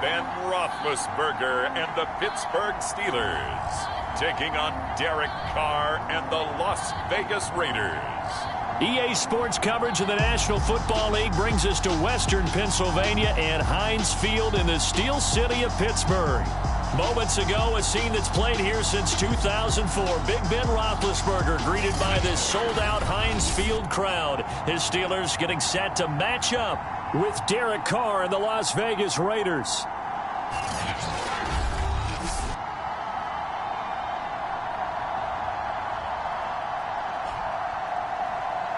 Ben Roethlisberger and the Pittsburgh Steelers, taking on Derek Carr and the Las Vegas Raiders. EA Sports coverage of the National Football League brings us to Western Pennsylvania and Heinz Field in the Steel City of Pittsburgh. Moments ago, a scene that's played here since 2004. Big Ben Roethlisberger greeted by this sold-out Heinz Field crowd. His Steelers getting set to match up with Derek Carr and the Las Vegas Raiders.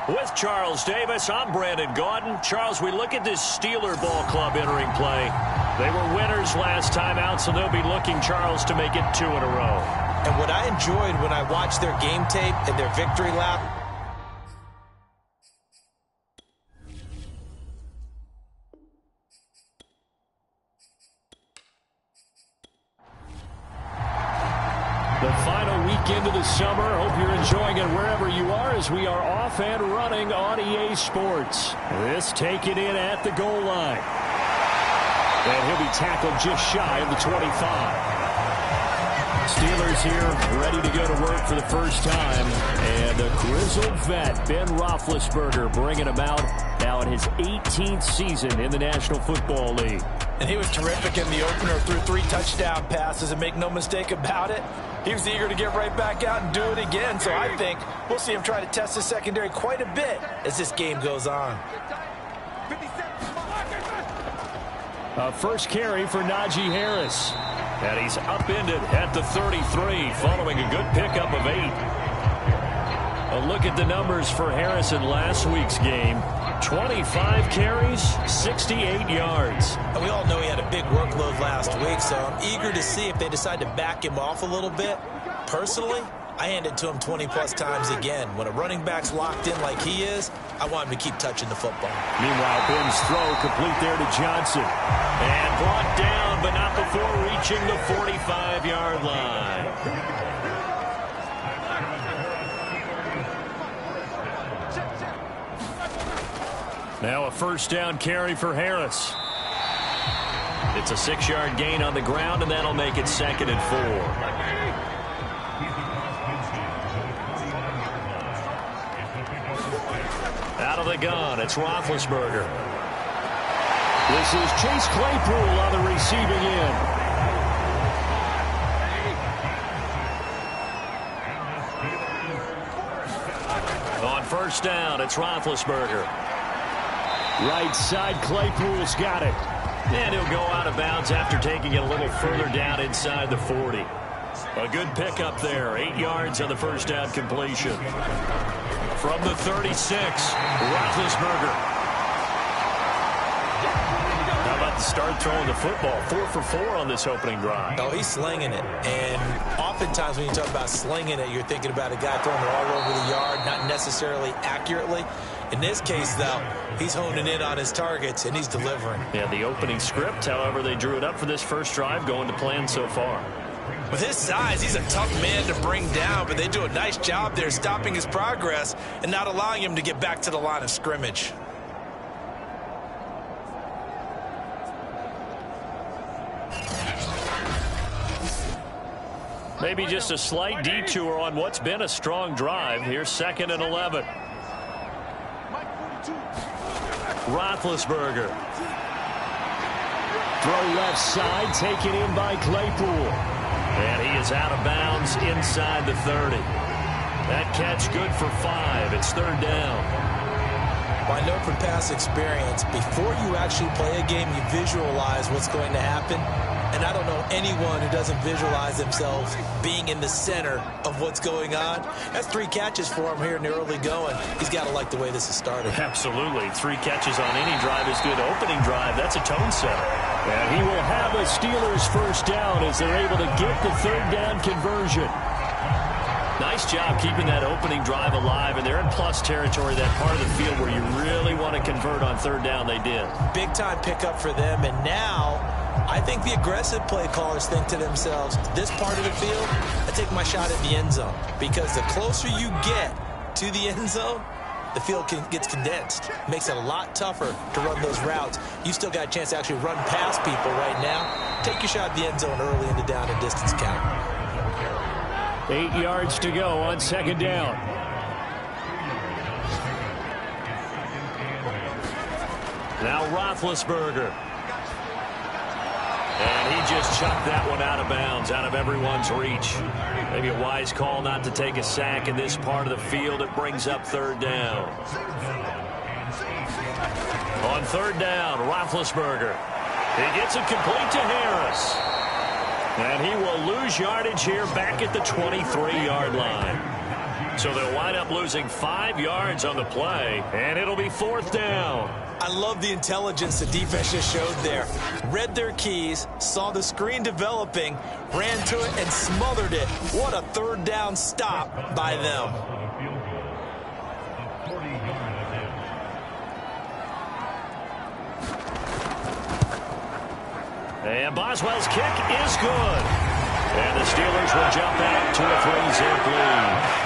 With Charles Davis, I'm Brandon Gaudin. Charles, we look at this Steeler ball club entering play. They were winners last time out, so they'll be looking, Charles, to make it 2 in a row. And what I enjoyed when I watched their game tape and their victory lap, the final weekend of the summer. Hope you're enjoying it wherever you are as we are off and running on EA Sports. This taken in at the goal line. And he'll be tackled just shy of the 25. Steelers here ready to go to work for the first time. And the grizzled vet, Ben Roethlisberger, bringing him out now in his 18th season in the National Football League. and he was terrific in the opener, threw 3 touchdown passes, and make no mistake about it, he was eager to get right back out and do it again. So I think we'll see him try to test his secondary quite a bit as this game goes on. First carry for Najee Harris. And he's upended at the 33 following a good pickup of 8. A look at the numbers for Harris in last week's game. 25 carries, 68 yards. And we all know he had a big workload last week, so I'm eager to see if they decide to back him off a little bit. Personally, I hand it to him 20-plus times again. When a running back's locked in like he is, I want him to keep touching the football. Meanwhile, Ben's throw complete there to Johnson. And brought down, but not before reaching the 45-yard line. Now a first down carry for Harris. It's a 6-yard gain on the ground, and that'll make it 2nd and 4. Out of the gun, it's Roethlisberger. This is Chase Claypool on the receiving end. On first down, it's Roethlisberger. Right side, Claypool's got it. And he'll go out of bounds after taking it a little further down inside the 40. A good pickup there. 8 yards on the first down completion. From the 36, Roethlisberger. How about the start throwing the football? 4 for 4 on this opening drive. Oh, he's slinging it. And oftentimes when you talk about slinging it, you're thinking about a guy throwing it all over the yard, not necessarily accurately. In this case, though, he's honing in on his targets, and he's delivering. Yeah, the opening script, however, they drew it up for this first drive, going to plan so far. With his size, he's a tough man to bring down, but they do a nice job there stopping his progress and not allowing him to get back to the line of scrimmage. Maybe just a slight detour on what's been a strong drive. Here's 2nd and 11. Roethlisberger. Throw left side, taken in by Claypool. And he is out of bounds inside the 30. That catch good for 5. It's 3rd down. Well, I know from past experience, before you actually play a game, you visualize what's going to happen. And I don't know anyone who doesn't visualize themselves being in the center of what's going on. That's 3 catches for him here in the early going. He's got to like the way this is started. Absolutely. 3 catches on any drive is good. Opening drive, that's a tone setter. And he will have a Steelers first down as they're able to get the 3rd down conversion. Nice job keeping that opening drive alive, and they're in plus territory, that part of the field where you really want to convert on 3rd down. They did. Big-time pickup for them, and now I think the aggressive play callers think to themselves, this part of the field, I take my shot at the end zone. Because the closer you get to the end zone, the field gets condensed. Makes it a lot tougher to run those routes. You still got a chance to actually run past people right now. Take your shot at the end zone early in the down and distance count. 8 yards to go on second down. Now Roethlisberger. And he just chucked that one out of bounds, out of everyone's reach. Maybe a wise call not to take a sack in this part of the field. It brings up third down. On third down, Roethlisberger. He gets it complete to Harris. And he will lose yardage here back at the 23-yard line. So they'll wind up losing 5 yards on the play, and it'll be fourth down. I love the intelligence the defense just showed there. Read their keys, saw the screen developing, ran to it, and smothered it. What a third down stop by them. And Boswell's kick is good. And the Steelers will jump out to a 3-zip lead.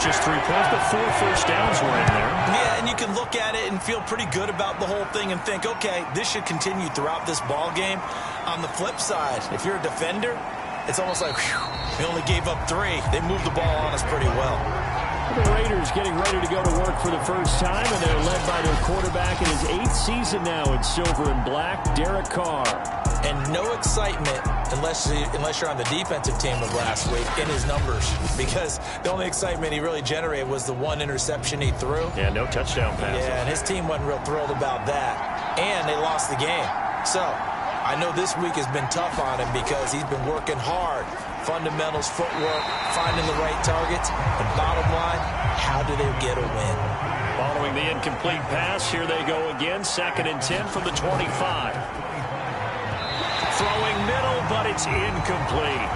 Just 3 points, but 4 first downs were in there. Yeah, and you can look at it and feel pretty good about the whole thing and think, okay, this should continue throughout this ball game. On the flip side, if you're a defender, it's almost like, whew, they only gave up 3. They moved the ball on us pretty well. The Raiders getting ready to go to work for the first time, and they're led by their quarterback in his 8th season now in silver and black, Derek Carr. And no excitement unless you're on the defensive team of last week in his numbers, because the only excitement he really generated was the 1 interception he threw. Yeah, no touchdown pass. Yeah, and his team wasn't real thrilled about that. And they lost the game. So I know this week has been tough on him because he's been working hard. Fundamentals, footwork, finding the right targets. And bottom line, how do they get a win? Following the incomplete pass, here they go again. 2nd and 10 from the 25. Throwing middle, but it's incomplete.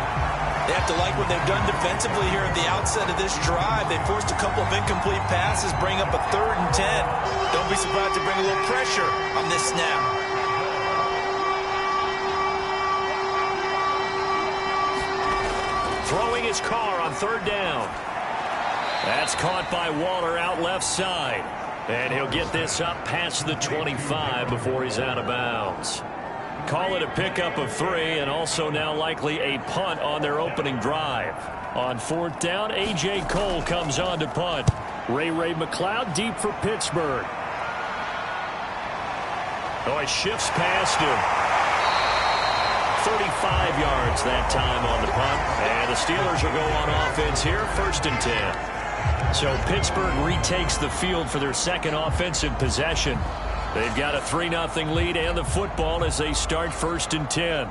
They have to like what they've done defensively here at the outset of this drive. They forced a couple of incomplete passes, bring up a 3rd and 10. Don't be surprised to bring a little pressure on this snap. Throwing his car on 3rd down. That's caught by Waller out left side. And he'll get this up past the 25 before he's out of bounds. Call it a pickup of 3, and also now likely a punt on their opening drive. On 4th down, A.J. Cole comes on to punt. Ray McLeod deep for Pittsburgh. Oh, he shifts past him. 35 yards that time on the punt. And the Steelers will go on offense here, 1st and 10. So Pittsburgh retakes the field for their 2nd offensive possession. They've got a 3-0 lead and the football as they start 1st and 10.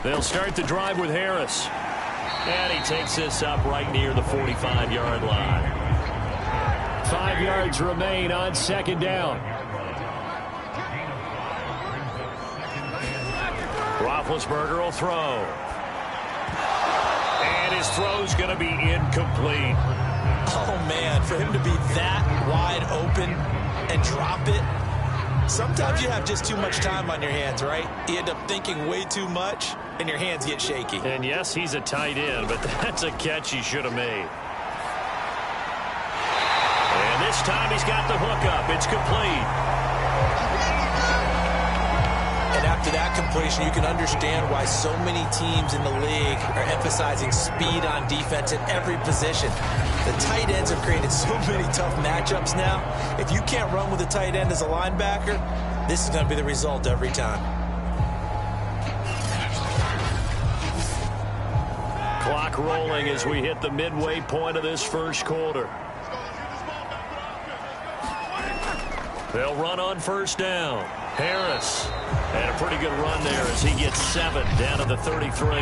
They'll start the drive with Harris. And he takes this up right near the 45-yard line. 5 yards remain on 2nd down. Roethlisberger will throw. And his throw's going to be incomplete. Oh, man, for him to be that wide open and drop it. Sometimes you have just too much time on your hands, right? You end up thinking way too much, and your hands get shaky. And, yes, he's a tight end, but that's a catch he should have made. And this time he's got the hook up. It's complete. And after that completion, you can understand why so many teams in the league are emphasizing speed on defense at every position. The tight ends have created so many tough matchups now. If you can't run with a tight end as a linebacker, this is going to be the result every time. Clock rolling as we hit the midway point of this 1st quarter. They'll run on 1st down. Harris. And a pretty good run there as he gets 7 down to the 33.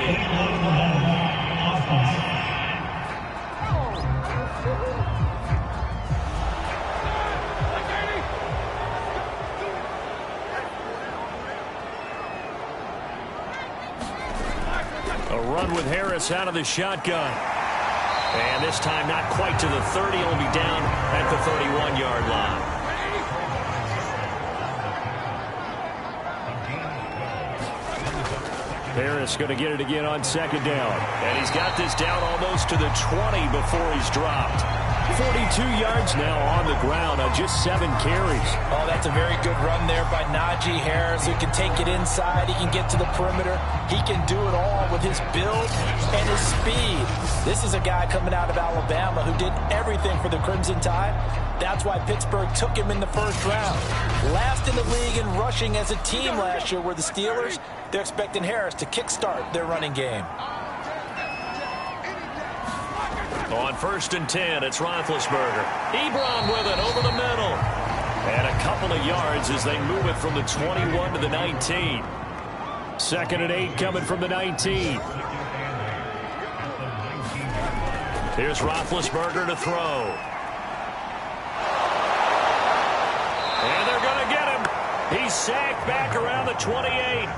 A run with Harris out of the shotgun. And this time not quite to the 30. It'll be down at the 31-yard line. Harris going to get it again on second down. And he's got this down almost to the 20 before he's dropped. 42 yards now on the ground on just 7 carries. Oh, that's a very good run there by Najee Harris, who can take it inside. He can get to the perimeter. He can do it all with his build and his speed. This is a guy coming out of Alabama who did everything for the Crimson Tide. That's why Pittsburgh took him in the first round. Last in the league in rushing as a team last year were the Steelers. They're expecting Harris to kickstart their running game. On 1st and 10, it's Roethlisberger. Ebron with it over the middle. And a couple of yards as they move it from the 21 to the 19. 2nd and 8 coming from the 19. Here's Roethlisberger to throw. And they're going to get him. He's sacked back around the 28.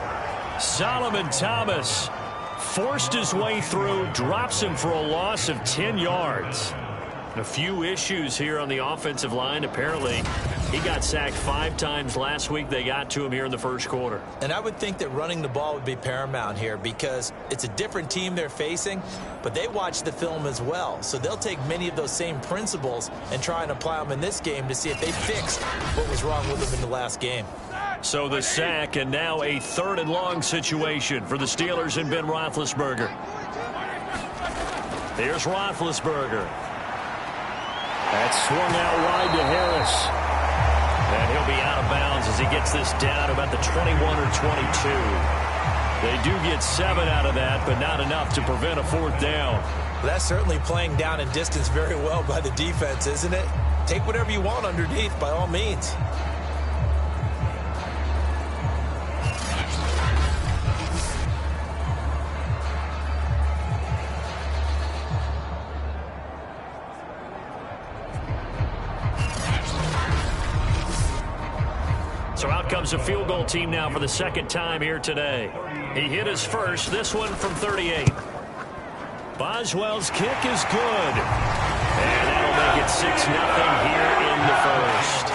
Solomon Thomas forced his way through, drops him for a loss of 10 yards. And a few issues here on the offensive line. Apparently, he got sacked 5 times last week. They got to him here in the first quarter. And I would think that running the ball would be paramount here because it's a different team they're facing, but they watch the film as well. So they'll take many of those same principles and try and apply them in this game to see if they fixed what was wrong with them in the last game. So the sack, and now a 3rd and long situation for the Steelers and Ben Roethlisberger. Here's Roethlisberger. That's swung out wide to Harris. And he'll be out of bounds as he gets this down about the 21 or 22. They do get 7 out of that, but not enough to prevent a 4th down. Well, that's certainly playing down and distance very well by the defense, isn't it? Take whatever you want underneath, by all means. So out comes a field goal team now for the 2nd time here today. He hit his first, this one from 38. Boswell's kick is good. And that'll make it 6-0 here in the first.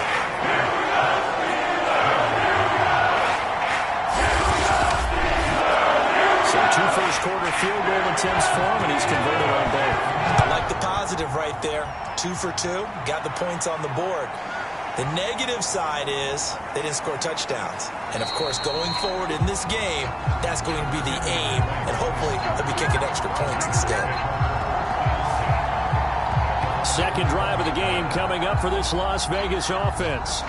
So 2 first-quarter field goal attempts for him, and he's converted on both. I like the positive right there. 2 for 2, got the points on the board. The negative side is they didn't score touchdowns. And, of course, going forward in this game, that's going to be the aim. And hopefully they'll be kicking extra points instead. 2nd drive of the game coming up for this Las Vegas offense.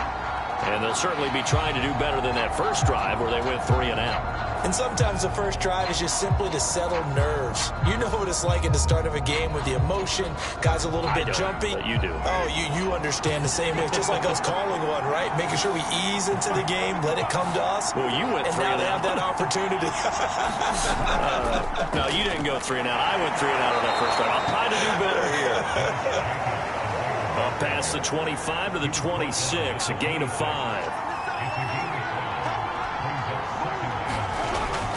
And they'll certainly be trying to do better than that first drive where they went 3 and out. And sometimes the first drive is just simply to settle nerves. You know what it's like at the start of a game with the emotion. Guys a little bit jumpy. But you do. Oh, you understand the same way. It's just like us calling one, right? Making sure we ease into the game, let it come to us. Well, you went 3 and out. And now they have that opportunity. No, you didn't go 3 and out. I went 3 and out on that first drive. I'll try to do better here. Up past the 25 to the 26, a gain of 5.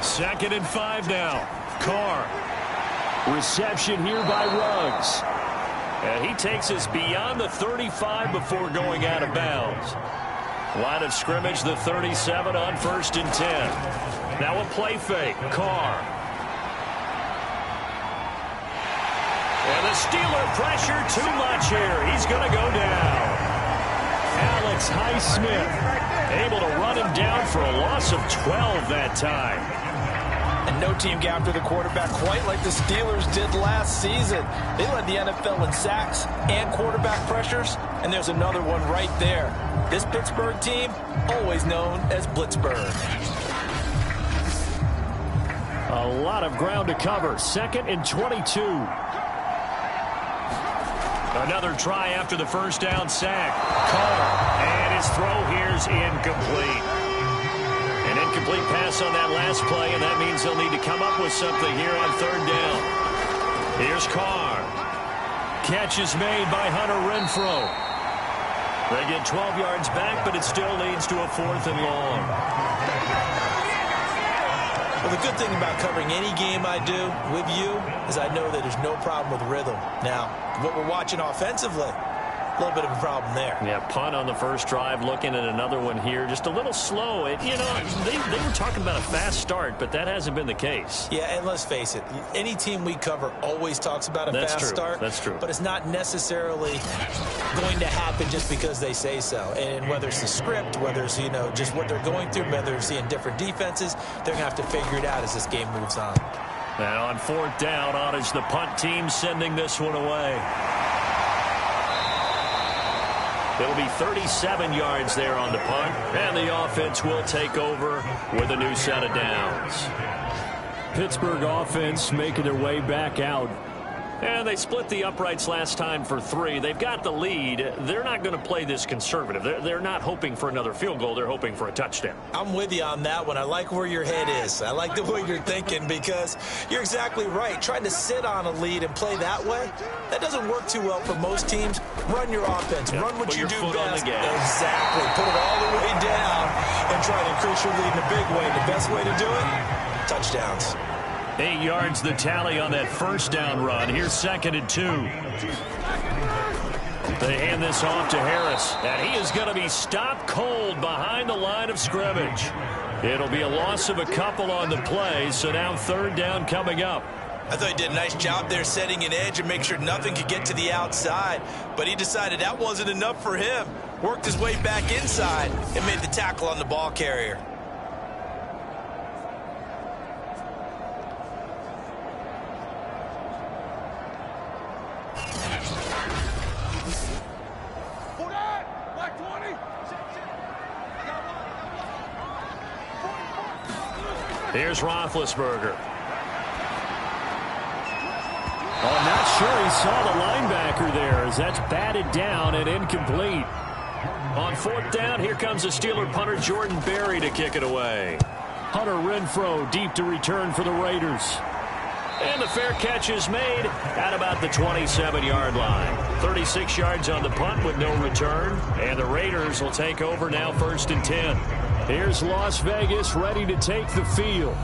2nd and 5 now. Carr. Reception here by Ruggs. And he takes us beyond the 35 before going out of bounds. Line of scrimmage, the 37 on 1st and 10. Now a play fake. Carr. And the Steeler pressure too much here. He's going to go down. Alex Highsmith able to run him down for a loss of 12 that time. And no team got after the quarterback quite like the Steelers did last season. They led the NFL in sacks and quarterback pressures, and there's another one right there. This Pittsburgh team, always known as Blitzburgh. A lot of ground to cover. 2nd and 22. Another try after the first down sack. Carr, and his throw here's incomplete. An incomplete pass on that last play, and that means they'll need to come up with something here on 3rd down. Here's Carr. Catch is made by Hunter Renfrow. They get 12 yards back, but it still leads to a 4th and long. Well, the good thing about covering any game I do with you is I know that there's no problem with rhythm. Now, what we're watching offensively, a little bit of a problem there. Yeah, punt on the first drive, looking at another one here. Just a little slow. You know, they were talking about a fast start, but that hasn't been the case. Yeah, and let's face it, any team we cover always talks about a fast start. That's true. But it's not necessarily going to happen just because they say so. And whether it's the script, whether it's, you know, just what they're going through, whether it's seeing different defenses, they're going to have to figure it out as this game moves on. Now on fourth down, Ottage, the punt team sending this one away. It'll be 37 yards there on the punt, and the offense will take over with a new set of downs. Pittsburgh offense making their way back out. And they split the uprights last time for 3. They've got the lead. They're not going to play this conservative. They're not hoping for another field goal. They're hoping for a touchdown. I'm with you on that one. I like where your head is. I like the way you're thinking because you're exactly right. Trying to sit on a lead and play that way, that doesn't work too well for most teams. Run your offense. Yep. Run what Put you your do foot on best. the gas. Exactly. Put it all the way down and try to increase your lead in a big way. The best way to do it, touchdowns. 8 yards the tally on that first down run. Here's 2nd and 2. They hand this off to Harris, and he is going to be stopped cold behind the line of scrimmage. It'll be a loss of a couple on the play, so now 3rd down coming up. I thought he did a nice job there setting an edge and make sure nothing could get to the outside, but he decided that wasn't enough for him. Worked his way back inside and made the tackle on the ball carrier. Here's Roethlisberger. Oh, not sure he saw the linebacker there as that's batted down and incomplete. On 4th down, here comes the Steeler punter Jordan Berry to kick it away. Hunter Renfrow deep to return for the Raiders. And the fair catch is made at about the 27-yard line. 36 yards on the punt with no return. And the Raiders will take over now 1st and 10. Here's Las Vegas ready to take the field.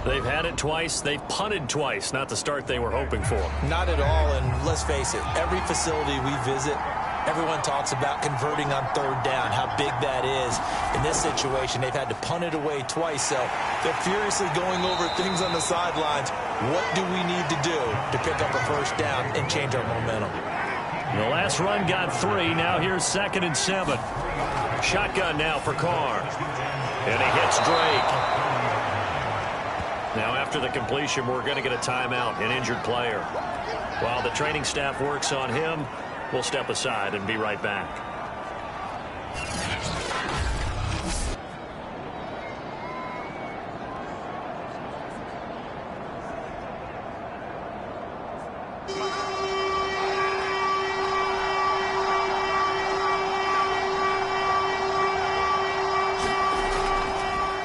They've had it twice. They've punted twice. Not the start they were hoping for. Not at all, and let's face it, every facility we visit, everyone talks about converting on 3rd down, how big that is. In this situation, they've had to punt it away twice, so they're furiously going over things on the sidelines. What do we need to do to pick up a 1st down and change our momentum? The last run got 3. Now here's 2nd and 7. Shotgun now for Carr. And he hits Drake. Now after the completion, we're going to get a timeout, an injured player. While the training staff works on him, we'll step aside and be right back.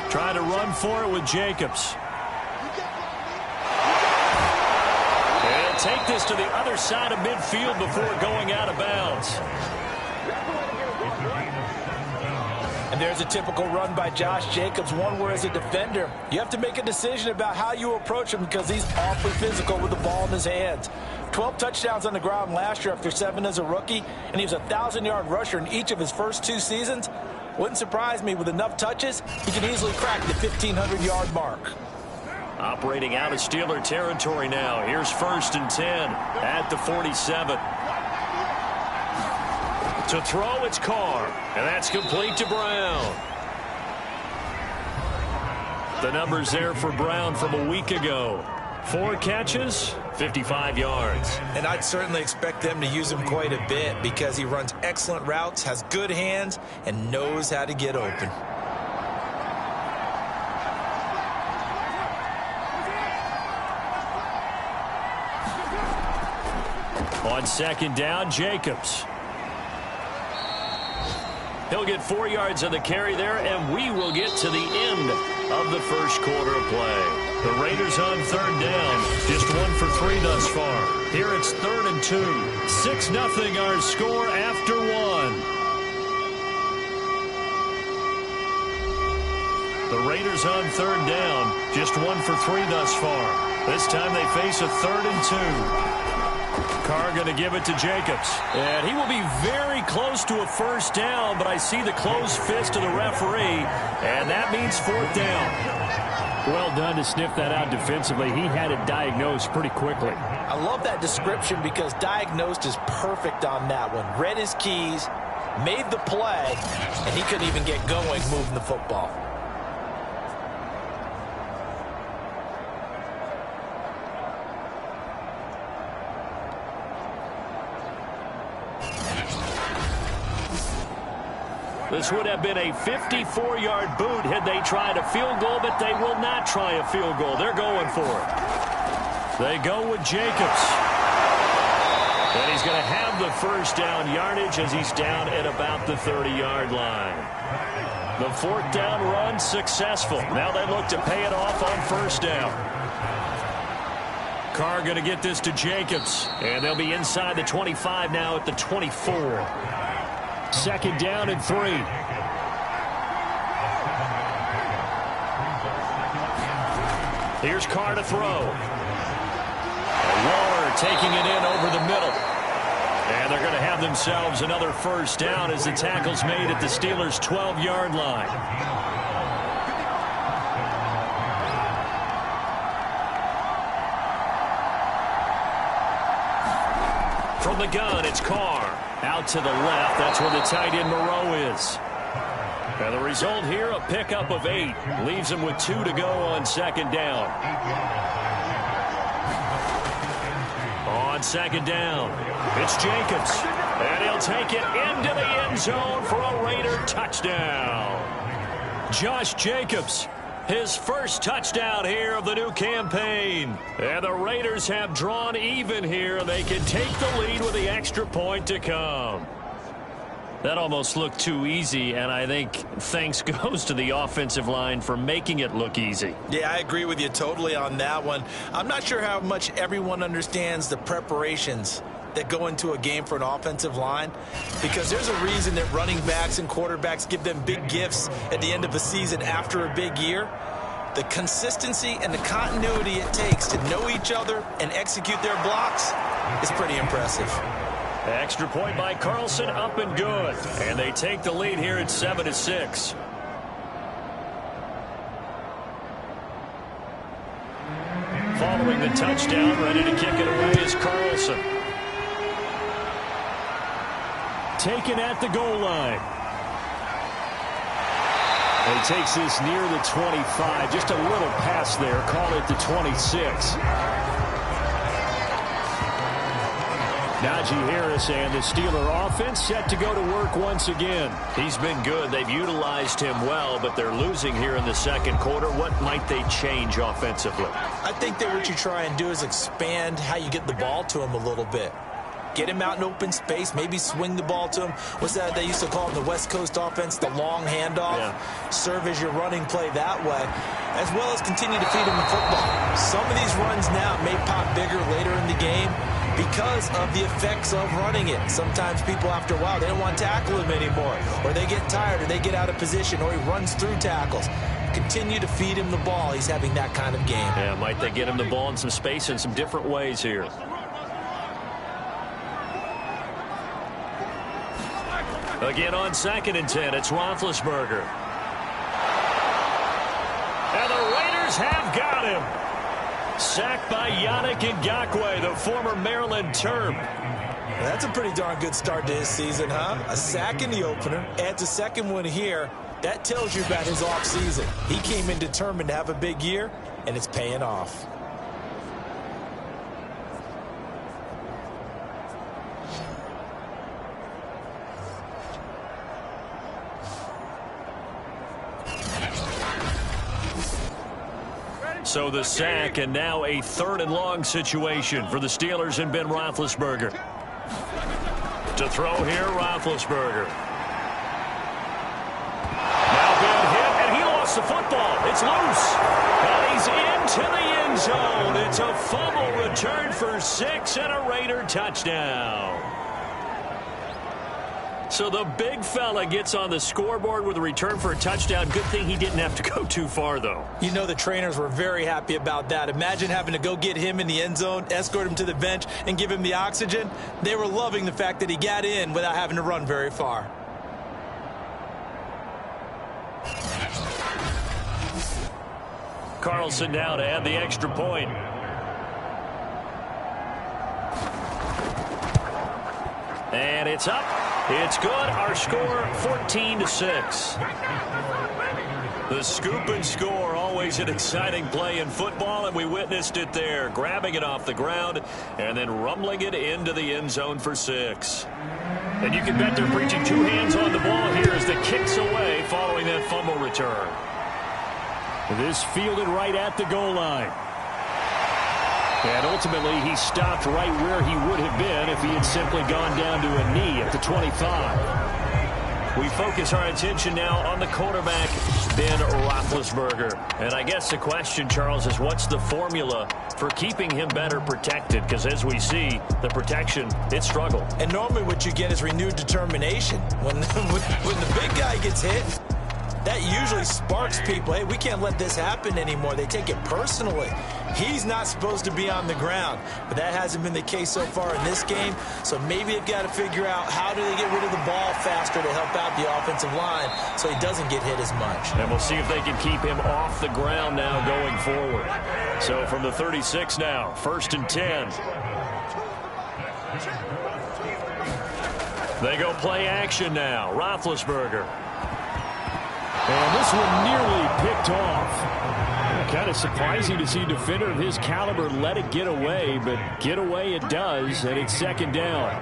Trying to run for it with Jacobs. And take this to the other side of midfield before going out of bounds. And there's a typical run by Josh Jacobs, one where as a defender, you have to make a decision about how you approach him because he's awfully physical with the ball in his hands. 12 touchdowns on the ground last year after 7 as a rookie, and he was a 1,000-yard rusher in each of his first 2 seasons. Wouldn't surprise me with enough touches, he can easily crack the 1,500-yard mark. Operating out of Steeler territory now. Here's 1st and 10 at the 47. To throw, it's Carr, and that's complete to Brown. The numbers there for Brown from a week ago. 4 catches, 55 yards. And I'd certainly expect them to use him quite a bit because he runs excellent routes, has good hands, and knows how to get open. On 2nd down, Jacobs. He'll get 4 yards on the carry there, and we will get to the end of the first quarter of play. The Raiders on 3rd down, just 1 for 3 thus far. Here it's 3rd and 2. 6-0 our score after 1. The Raiders on third down. Just 1 for 3 thus far. This time they face a 3rd and 2. Carr going to give it to Jacobs. And he will be very close to a first down, but I see the closed fist of the referee, and that means 4th down. Well done to sniff that out defensively. He had it diagnosed pretty quickly. I love that description because diagnosed is perfect on that one. Read his keys, made the play, and he couldn't even get going moving the football. This would have been a 54-yard boot had they tried a field goal, but they will not try a field goal. They're going for it. They go with Jacobs. And he's going to have the first down yardage as he's down at about the 30-yard line. The 4th down run successful. Now they look to pay it off on first down. Carr going to get this to Jacobs. And they'll be inside the 25 now at the 24. 2nd down and 3. Here's Carr to throw. Waller taking it in over the middle. And they're going to have themselves another first down as the tackle's made at the Steelers' 12-yard line. From the gun, it's Carr. Out to the left, that's where the tight end Moreau is. And the result here, a pickup of 8. Leaves him with 2 to go on 2nd down. On 2nd down, it's Jacobs. And he'll take it into the end zone for a Raider touchdown. Josh Jacobs, his first touchdown here of the new campaign. And the Raiders have drawn even here. They can take the lead with the extra point to come. That almost looked too easy, and I think thanks goes to the offensive line for making it look easy. Yeah, I agree with you totally on that one. I'm not sure how much everyone understands the preparations that go into a game for an offensive line, because there's a reason that running backs and quarterbacks give them big gifts at the end of the season after a big year. The consistency and the continuity it takes to know each other and execute their blocks is pretty impressive. Extra point by Carlson, up and good. And they take the lead here at 7-6. Following the touchdown, ready to kick it away is Carlson. Taken at the goal line. He takes this near the 25. Just a little pass there. Call it the 26. Najee Harris and the Steeler offense set to go to work once again. He's been good. They've utilized him well, but they're losing here in the second quarter. What might they change offensively? I think that what you try and do is expand how you get the ball to him a little bit. Get him out in open space, maybe swing the ball to him. What's that they used to call in the West Coast offense, the long handoff? Yeah. Serve as your running play that way, as well as continue to feed him the football. Some of these runs now may pop bigger later in the game because of the effects of running it. Sometimes people, after a while, they don't want to tackle him anymore, or they get tired, or they get out of position, or he runs through tackles. Continue to feed him the ball. He's having that kind of game. Yeah, might they get him the ball in some space in some different ways here. Again on 2nd and 10, it's Roethlisberger. And the Raiders have got him. Sacked by Yannick Ngakoue, the former Maryland Terp. That's a pretty darn good start to his season, huh? A sack in the opener, adds a second one here. That tells you about his offseason. He came in determined to have a big year, and it's paying off. So the sack, and now a 3rd and long situation for the Steelers and Ben Roethlisberger. To throw here, Roethlisberger. Now Ben hit, and he lost the football. It's loose. And he's into the end zone. It's a fumble return for 6 and a Raider touchdown. So the big fella gets on the scoreboard with a return for a touchdown. Good thing he didn't have to go too far, though. You know the trainers were very happy about that. Imagine having to go get him in the end zone, escort him to the bench, and give him the oxygen. They were loving the fact that he got in without having to run very far. Carlson now to add the extra point. And it's up. It's good. Our score 14-6. The scoop and score, always an exciting play in football, and we witnessed it there, grabbing it off the ground and then rumbling it into the end zone for 6. And you can bet they're preaching two hands on the ball here as the kick's away following that fumble return. This fielded right at the goal line. And ultimately, he stopped right where he would have been if he had simply gone down to a knee at the 25. We focus our attention now on the quarterback, Ben Roethlisberger. And I guess the question, Charles, is what's the formula for keeping him better protected? Because as we see, the protection, it struggled. And normally what you get is renewed determination. When the big guy gets hit, that usually sparks people. Hey, we can't let this happen anymore. They take it personally. He's not supposed to be on the ground, but that hasn't been the case so far in this game. So maybe they've got to figure out how do they get rid of the ball faster to help out the offensive line so he doesn't get hit as much. And we'll see if they can keep him off the ground now going forward. So from the 36 now, 1st and 10. They go play action now. Roethlisberger. And this one nearly picked off. Kind of surprising to see a defender of his caliber let it get away, but get away it does, and it's 2nd down.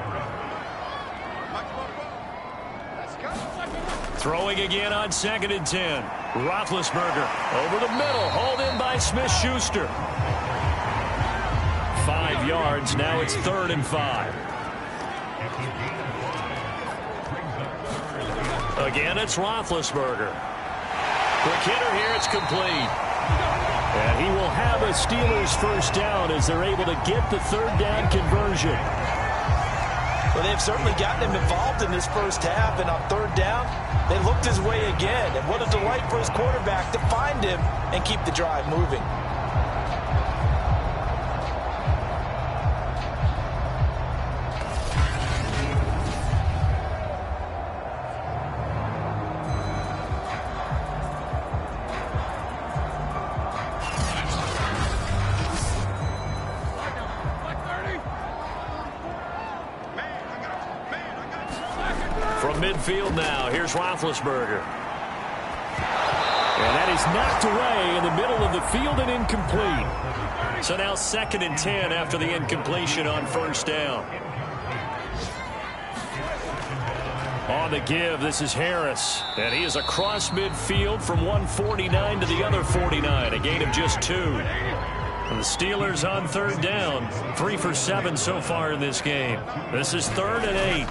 Throwing again on 2nd and 10. Roethlisberger over the middle, hauled in by Smith-Schuster. 5 yards, now it's 3rd and 5. Again, it's Roethlisberger. Quick hitter here, it's complete. And he will have a Steelers 1st down as they're able to get the 3rd down conversion. Well, they've certainly gotten him involved in this first half, and on 3rd down, they looked his way again. And what a delight for his quarterback to find him and keep the drive moving. Midfield now. Here's Roethlisberger. And that is knocked away in the middle of the field and incomplete. So now 2nd and 10 after the incompletion on 1st down. On the give, this is Harris. And he is across midfield from one 49 to the other 49. A gain of just 2. And the Steelers on 3rd down. 3 for 7 so far in this game. This is 3rd and 8.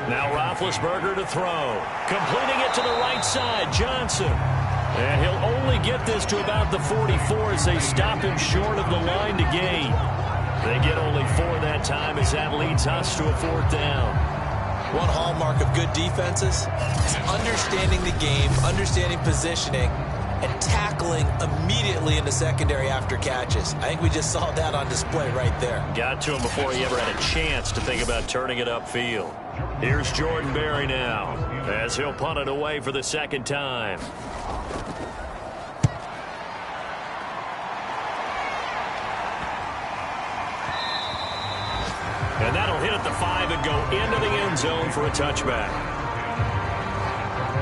Now Roethlisberger to throw. Completing it to the right side, Johnson. And he'll only get this to about the 44 as they stop him short of the line to gain. They get only 4 that time as that leads us to a 4th down. One hallmark of good defenses is understanding the game, understanding positioning, and tackling immediately in the secondary after catches. I think we just saw that on display right there. Got to him before he ever had a chance to think about turning it upfield. Here's Jordan Berry now as he'll punt it away for the 2nd time. And that'll hit at the 5 and go into the end zone for a touchback.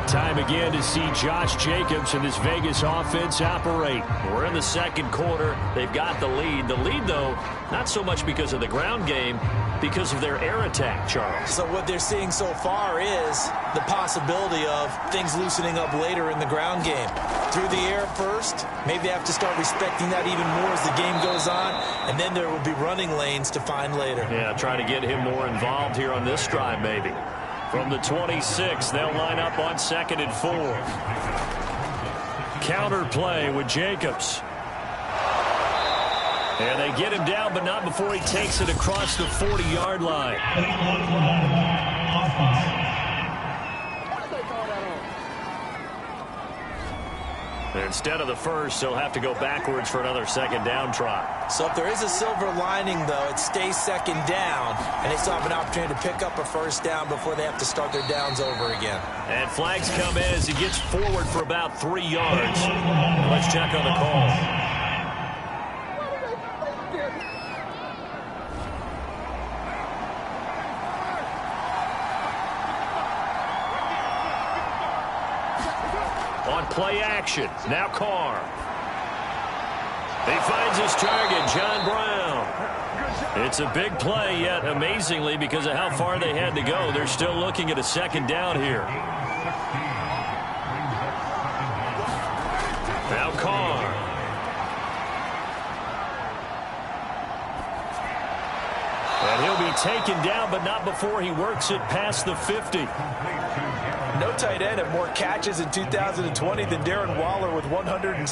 Time again to see Josh Jacobs and this Vegas offense operate. We're in the 2nd quarter. They've got the lead. The lead, though, not so much because of the ground game, because of their air attack, Charles. So what they're seeing so far is the possibility of things loosening up later in the ground game. Through the air first, maybe they have to start respecting that even more as the game goes on, and then there will be running lanes to find later. Yeah, try to get him more involved here on this drive, maybe. From the 26, they'll line up on 2nd and 4. Counter play with Jacobs. And they get him down, but not before he takes it across the 40-yard line. Instead of the first, he'll have to go backwards for another second down try. So if there is a silver lining, though, it stays second down, and they still have an opportunity to pick up a first down before they have to start their downs over again. And flags come in as he gets forward for about 3 yards. Let's check on the call. On play action, now Carr. He finds his target, John Brown. It's a big play, yet amazingly, because of how far they had to go, they're still looking at a second down here. Now Carr. And he'll be taken down, but not before he works it past the 50. No tight end had more catches in 2020 than Darren Waller with 107.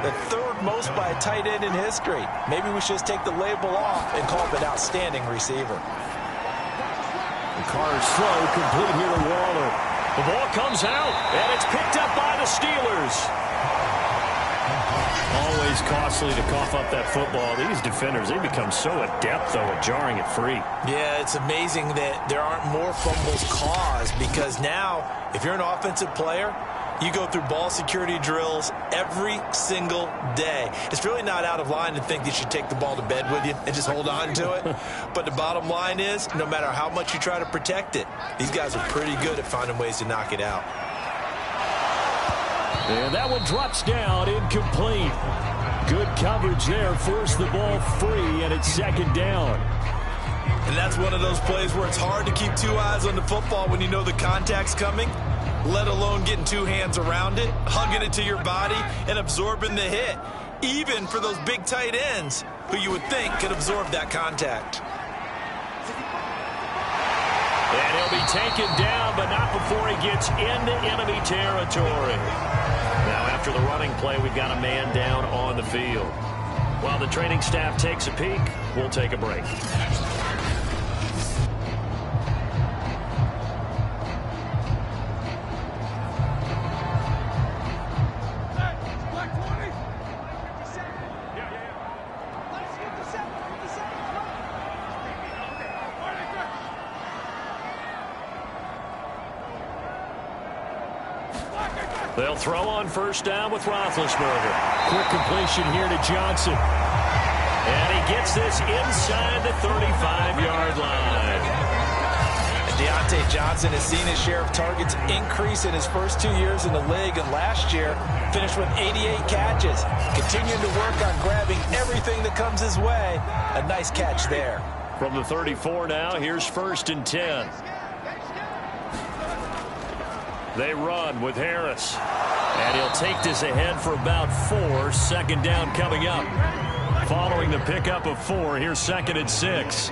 The third most by a tight end in history. Maybe we should just take the label off and call him an outstanding receiver. Carr's throw complete here to Waller. The ball comes out, and it's picked up by the Steelers. Always costly to cough up that football. These defenders, they become so adept, though, at jarring it free. Yeah, it's amazing that there aren't more fumbles caused, because now, if you're an offensive player, you go through ball security drills every single day. It's really not out of line to think that you should take the ball to bed with you and just hold on to it. But the bottom line is, no matter how much you try to protect it, these guys are pretty good at finding ways to knock it out. And that one drops down, incomplete. Good coverage there, forced the ball free, and it's second down. And that's one of those plays where it's hard to keep 2 eyes on the football when you know the contact's coming, let alone getting 2 hands around it, hugging it to your body, and absorbing the hit, even for those big tight ends who you would think could absorb that contact. And he'll be taken down, but not before he gets into enemy territory. Now, after the running play, we've got a man down on the field. While the training staff takes a peek, we'll take a break. They'll throw on first down with Roethlisberger. Quick completion here to Johnson. And he gets this inside the 35-yard line. And Deontay Johnson has seen his share of targets increase in his first 2 years in the league, and last year finished with 88 catches. Continuing to work on grabbing everything that comes his way. A nice catch there. From the 34 now, here's 1st and 10. They run with Harris. And he'll take this ahead for about 4. Second down coming up. Following the pickup of 4, here's 2nd and 6.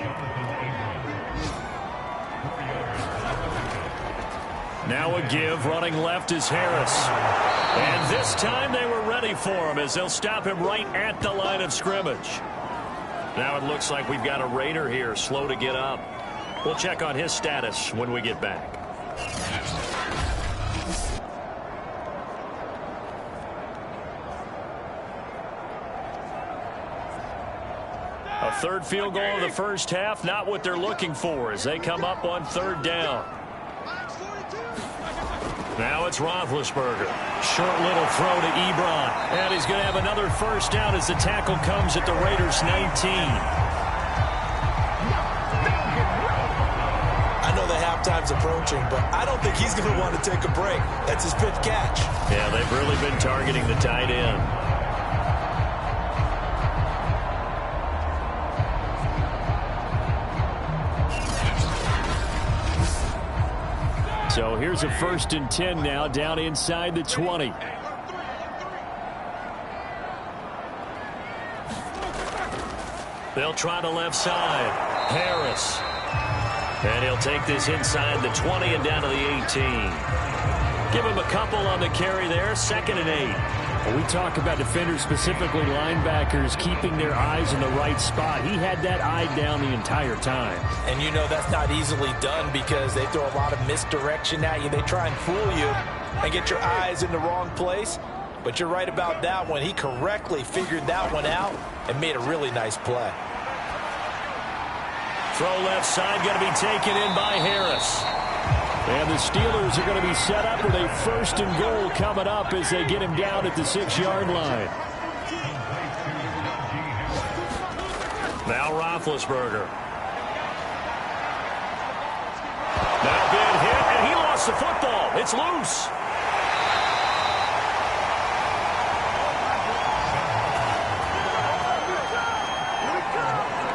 Now a give, running left is Harris. And this time they were ready for him as they'll stop him right at the line of scrimmage. Now it looks like we've got a Raider here, slow to get up. We'll check on his status when we get back. A third field goal of the first half, not what they're looking for as they come up on 3rd down. Now it's Roethlisberger. Short little throw to Ebron. And he's going to have another first down as the tackle comes at the Raiders' 19. I know the halftime's approaching, but I don't think he's going to want to take a break. That's his 5th catch. Yeah, they've really been targeting the tight end. So here's a 1st and 10 now, down inside the 20. They'll try the left side. Harris. And he'll take this inside the 20 and down to the 18. Give him a couple on the carry there, 2nd and 8. When we talk about defenders, specifically linebackers, keeping their eyes in the right spot. He had that eye down the entire time. And you know that's not easily done because they throw a lot of misdirection at you. They try and fool you and get your eyes in the wrong place. But you're right about that one. He correctly figured that one out and made a really nice play. Throw left side, going to be taken in by Harris. And the Steelers are going to be set up with a 1st and goal coming up as they get him down at the 6-yard line. Now Roethlisberger. Now been hit, and he lost the football. It's loose.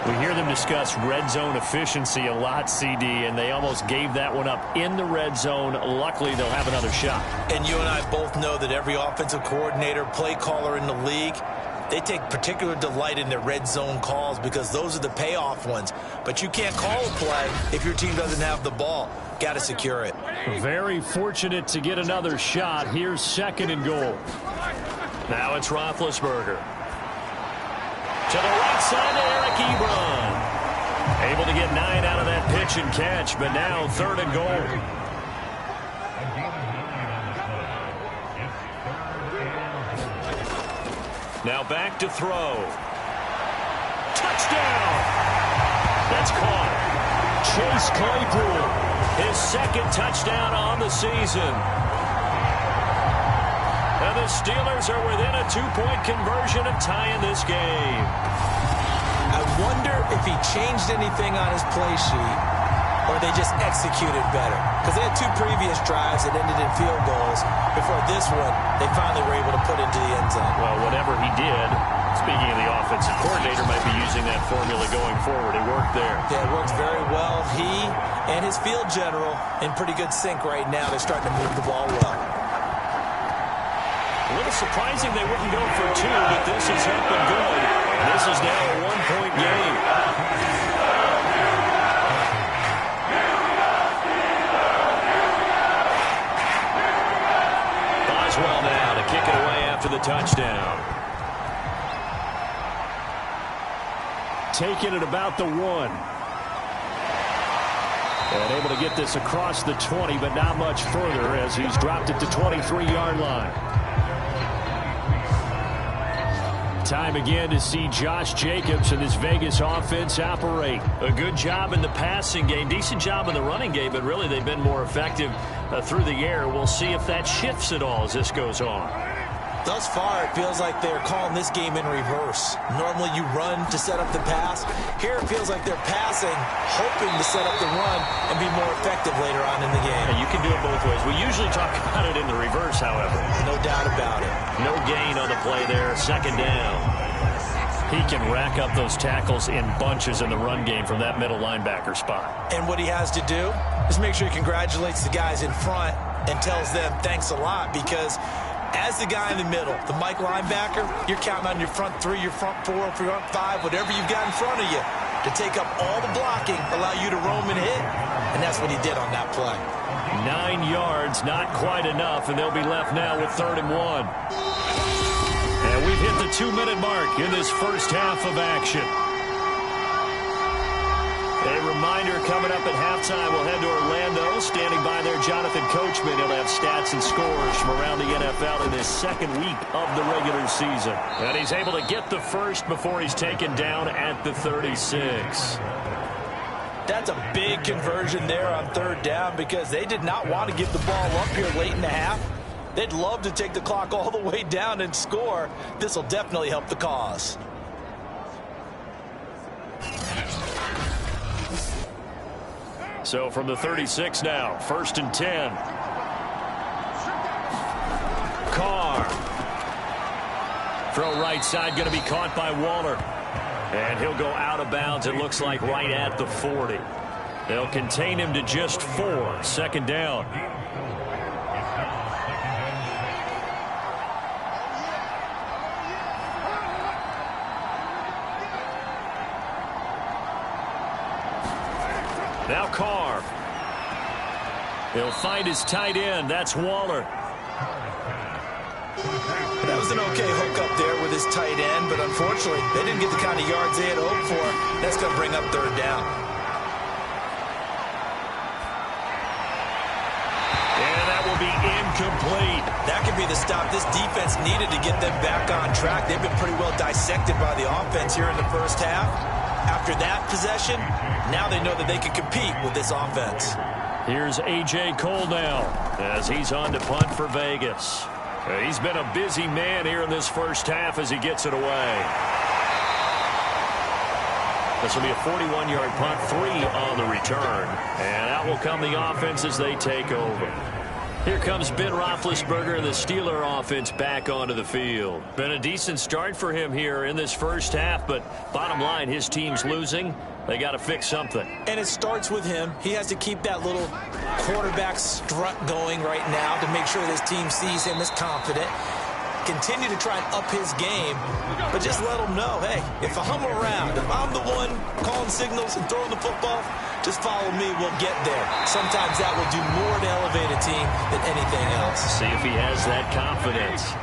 We hear them discuss red zone efficiency a lot, CD, and they almost gave that one up in the red zone. Luckily, they'll have another shot. And you and I both know that every offensive coordinator, play caller in the league, they take particular delight in their red zone calls because those are the payoff ones. But you can't call a play if your team doesn't have the ball. Got to secure it. Very fortunate to get another shot. Here's 2nd and goal. Now it's Roethlisberger. To the right side to Eric Ebron. Able to get 9 out of that pitch and catch, but now 3rd and goal. Now back to throw. Touchdown! That's caught. Chase Claypool, his 2nd touchdown on the season. And the Steelers are within a 2-point conversion of tying this game. I wonder if he changed anything on his play sheet or they just executed better. Because they had 2 previous drives that ended in field goals. Before this one, they finally were able to put into the end zone. Well, whatever he did, speaking of the offensive coordinator, might be using that formula going forward. It worked there. Yeah, it works very well. He and his field general in pretty good sync right now. They're starting to move the ball well. A little surprising they wouldn't go for 2, but this has happened good. This is now a 1-point game. Boswell now to kick it away after the touchdown. Taking it about the 1. And able to get this across the 20, but not much further as he's dropped it to 23-yard line. Time again to see Josh Jacobs and this Vegas offense operate. A good job in the passing game, decent job in the running game, but really they've been more effective through the air. We'll see if that shifts at all as this goes on. Thus far, it feels like they're calling this game in reverse. Normally you run to set up the pass. Here it feels like they're passing, hoping to set up the run and be more effective later on in the game. And you can do it both ways. We usually talk about it in the reverse, however. No doubt about it. No gain on the play there, 2nd down. He can rack up those tackles in bunches in the run game from that middle linebacker spot. And what he has to do is make sure he congratulates the guys in front and tells them thanks a lot, because as the guy in the middle, the Mike linebacker, you're counting on your front 3, your front 4, your front 5, whatever you've got in front of you to take up all the blocking, allow you to roam and hit. And that's what he did on that play. 9 yards, not quite enough, and they'll be left now with 3rd and 1. And we've hit the 2-minute mark in this first half of action. A reminder coming up at halftime, we'll head to Orlando. Standing by there, Jonathan Coachman. He'll have stats and scores from around the NFL in this 2nd week of the regular season. And he's able to get the first before he's taken down at the 36. That's a big conversion there on 3rd down because they did not want to give the ball up here late in the half. They'd love to take the clock all the way down and score. This will definitely help the cause. So from the 36 now, 1st and 10. Carr. Throw right side, going to be caught by Waller. And he'll go out of bounds, it looks like, right at the 40. They'll contain him to just 4. 2nd down. Now Carr. He'll find his tight end. That's Waller. That was an okay hook up there with his tight end, but unfortunately, they didn't get the kind of yards they had hoped for. That's going to bring up 3rd down. And that will be complete. That could be the stop this defense needed to get them back on track. They've been pretty well dissected by the offense here in the first half. After that possession, now they know that they can compete with this offense. Here's A.J. Cole now as he's on to punt for Vegas. He's been a busy man here in this first half as he gets it away. This will be a 41-yard punt, 3 on the return. And out will come the offense as they take over. Here comes Ben Roethlisberger and the Steeler offense back onto the field. Been a decent start for him here in this first half, but bottom line, his team's losing. They got to fix something. And it starts with him. He has to keep that little quarterback strut going right now to make sure this team sees him as confident. Continue to try and up his game, but just let him know, hey, if I'm around, if I'm the one calling signals and throwing the football, just follow me, we'll get there. Sometimes that will do more to elevate a team than anything else. See if he has that confidence.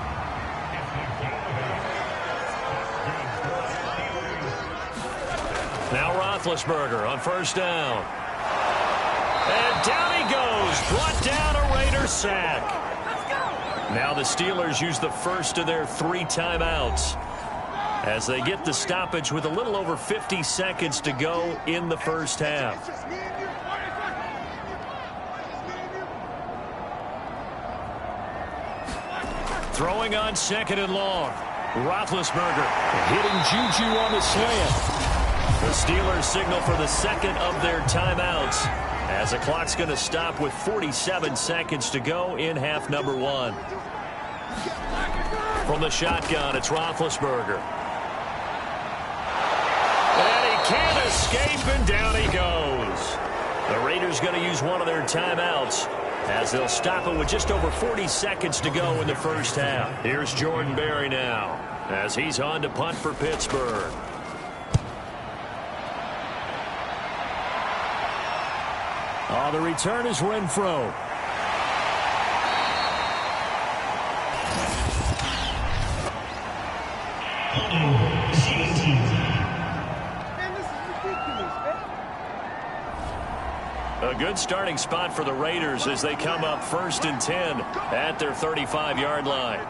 Now Roethlisberger on first down. And down he goes. Brought down a Raider sack. Now the Steelers use the first of their 3 timeouts as they get the stoppage with a little over 50 seconds to go in the first half. Throwing on second and long. Roethlisberger hitting Juju on the slant. The Steelers signal for the second of their timeouts as the clock's going to stop with 47 seconds to go in half number 1. From the shotgun, it's Roethlisberger. And he can't escape, and down he goes. The Raiders going to use one of their timeouts as they'll stop it with just over 40 seconds to go in the first half. Here's Jordan Berry now as he's on to punt for Pittsburgh. Oh, the return is Renfro. A good starting spot for the Raiders as they come up 1st and 10 at their 35-yard line.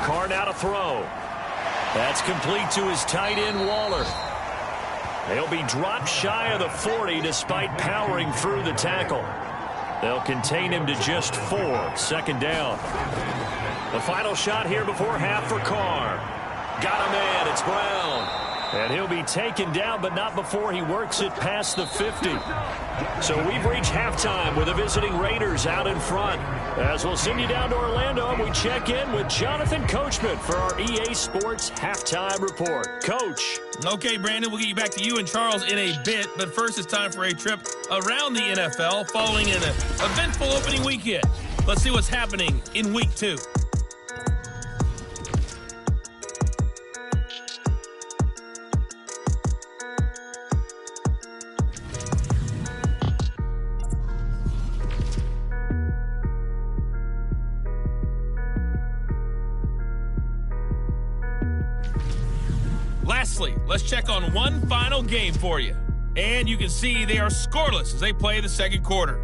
Carr now to throw. That's complete to his tight end, Waller. They'll be dropped shy of the 40 despite powering through the tackle. They'll contain him to just 4. 2nd down. The final shot here before half for Carr. Got a man. It's Brown. And he'll be taken down, but not before he works it past the 50. So we've reached halftime with the visiting Raiders out in front. As we'll send you down to Orlando, and we check in with Jonathan Coachman for our EA Sports Halftime Report. Coach. Okay, Brandon, we'll get you back to you and Charles in a bit. But first, it's time for a trip around the NFL following an eventful opening weekend. Let's see what's happening in Week 2. Lastly, let's check on one final game for you. And you can see they are scoreless as they play the second quarter.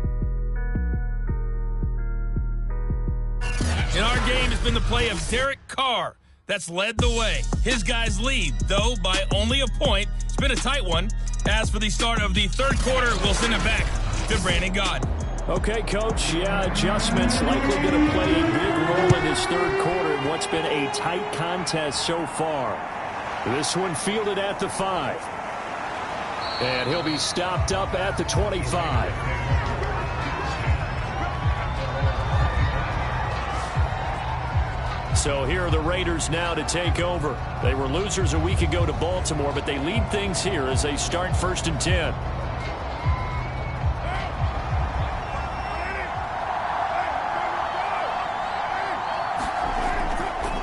In our game, it's been the play of Derek Carr that's led the way. His guys lead, though, by only a point. It's been a tight one. As for the start of the third quarter, we'll send it back to Brandon Gaudin. Okay, Coach. Yeah, adjustments likely going to play a big role in this third quarter in what's been a tight contest so far. This one fielded at the 5. And he'll be stopped up at the 25. So here are the Raiders now to take over. They were losers a week ago to Baltimore, but they lead things here as they start 1st and 10.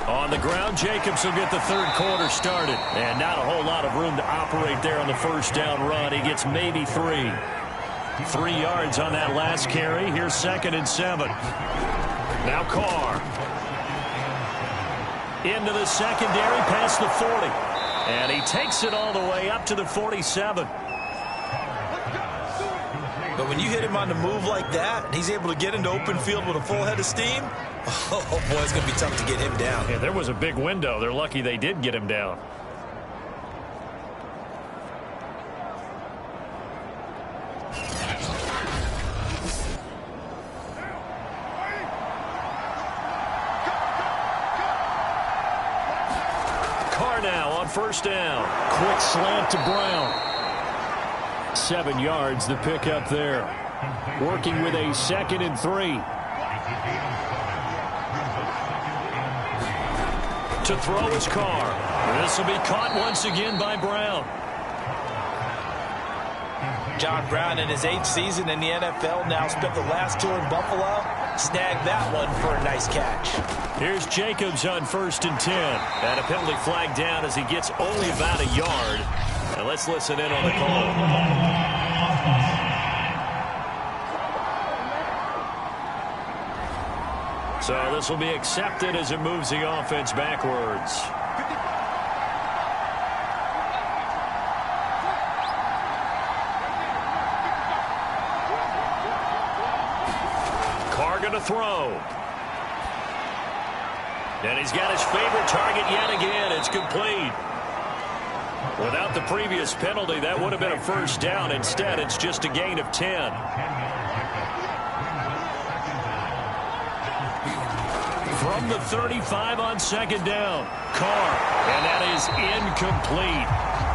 On the ground, Jacobs will get the third quarter started. And not a whole lot of room to operate there on the first down run. He gets maybe 3. 3 yards on that last carry. Here's 2nd and 7. Now Carr. Into the secondary past the 40. And he takes it all the way up to the 47. But when you hit him on the move like that, and he's able to get into open field with a full head of steam, oh boy, it's going to be tough to get him down. Yeah, there was a big window. They're lucky they did get him down. Now on first down. Quick slant to Brown. 7 yards the pickup there. Working with a 2nd and 3. To throw his Carr. This will be caught once again by Brown. John Brown in his 8th season in the NFL now spent the last 2 in Buffalo. Snagged that one for a nice catch. Here's Jacobs on 1st and 10. And a penalty flag down as he gets only about a yard. And let's listen in on the call. So this will be accepted as it moves the offense backwards. Carr going to throw. And he's got his favorite target yet again. It's complete. Without the previous penalty, that would have been a first down. Instead, it's just a gain of 10. From the 35 on 2nd down. Carr. And that is incomplete.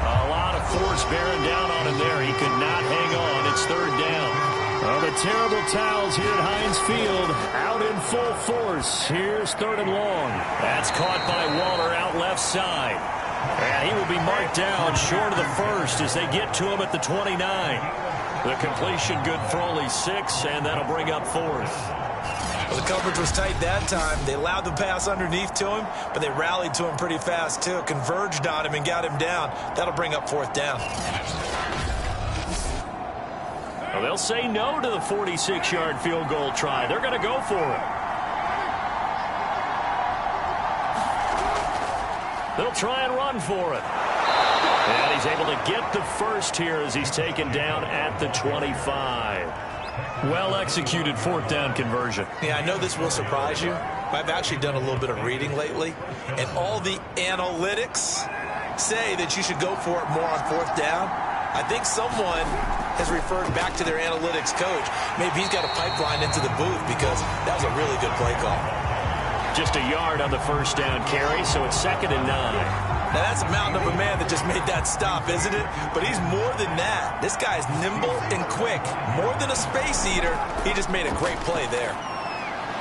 A lot of force bearing down on him there. He could not hang on. It's 3rd down. Well, the terrible towels here at Heinz Field out in full force. Here's 3rd and long. That's caught by Waller out left side. And he will be marked down short of the 1st as they get to him at the 29. The completion good for only 6, and that'll bring up 4th. Well, the coverage was tight that time. They allowed the pass underneath to him, but they rallied to him pretty fast, too. Converged on him and got him down. That'll bring up 4th down. Well, they'll say no to the 46-yard field goal try. They're going to go for it. They'll try and run for it. And he's able to get the 1st here as he's taken down at the 25. Well-executed 4th down conversion. Yeah, I know this will surprise you. I've actually done a little bit of reading lately, and all the analytics say that you should go for it more on 4th down. I think someone has referred back to their analytics coach. Maybe he's got a pipeline into the booth because that was a really good play call. Just a yard on the 1st down carry, so it's 2nd and 9. Now, that's a mountain of a man that just made that stop, isn't it? But he's more than that. This guy's nimble and quick. More than a space eater, he just made a great play there.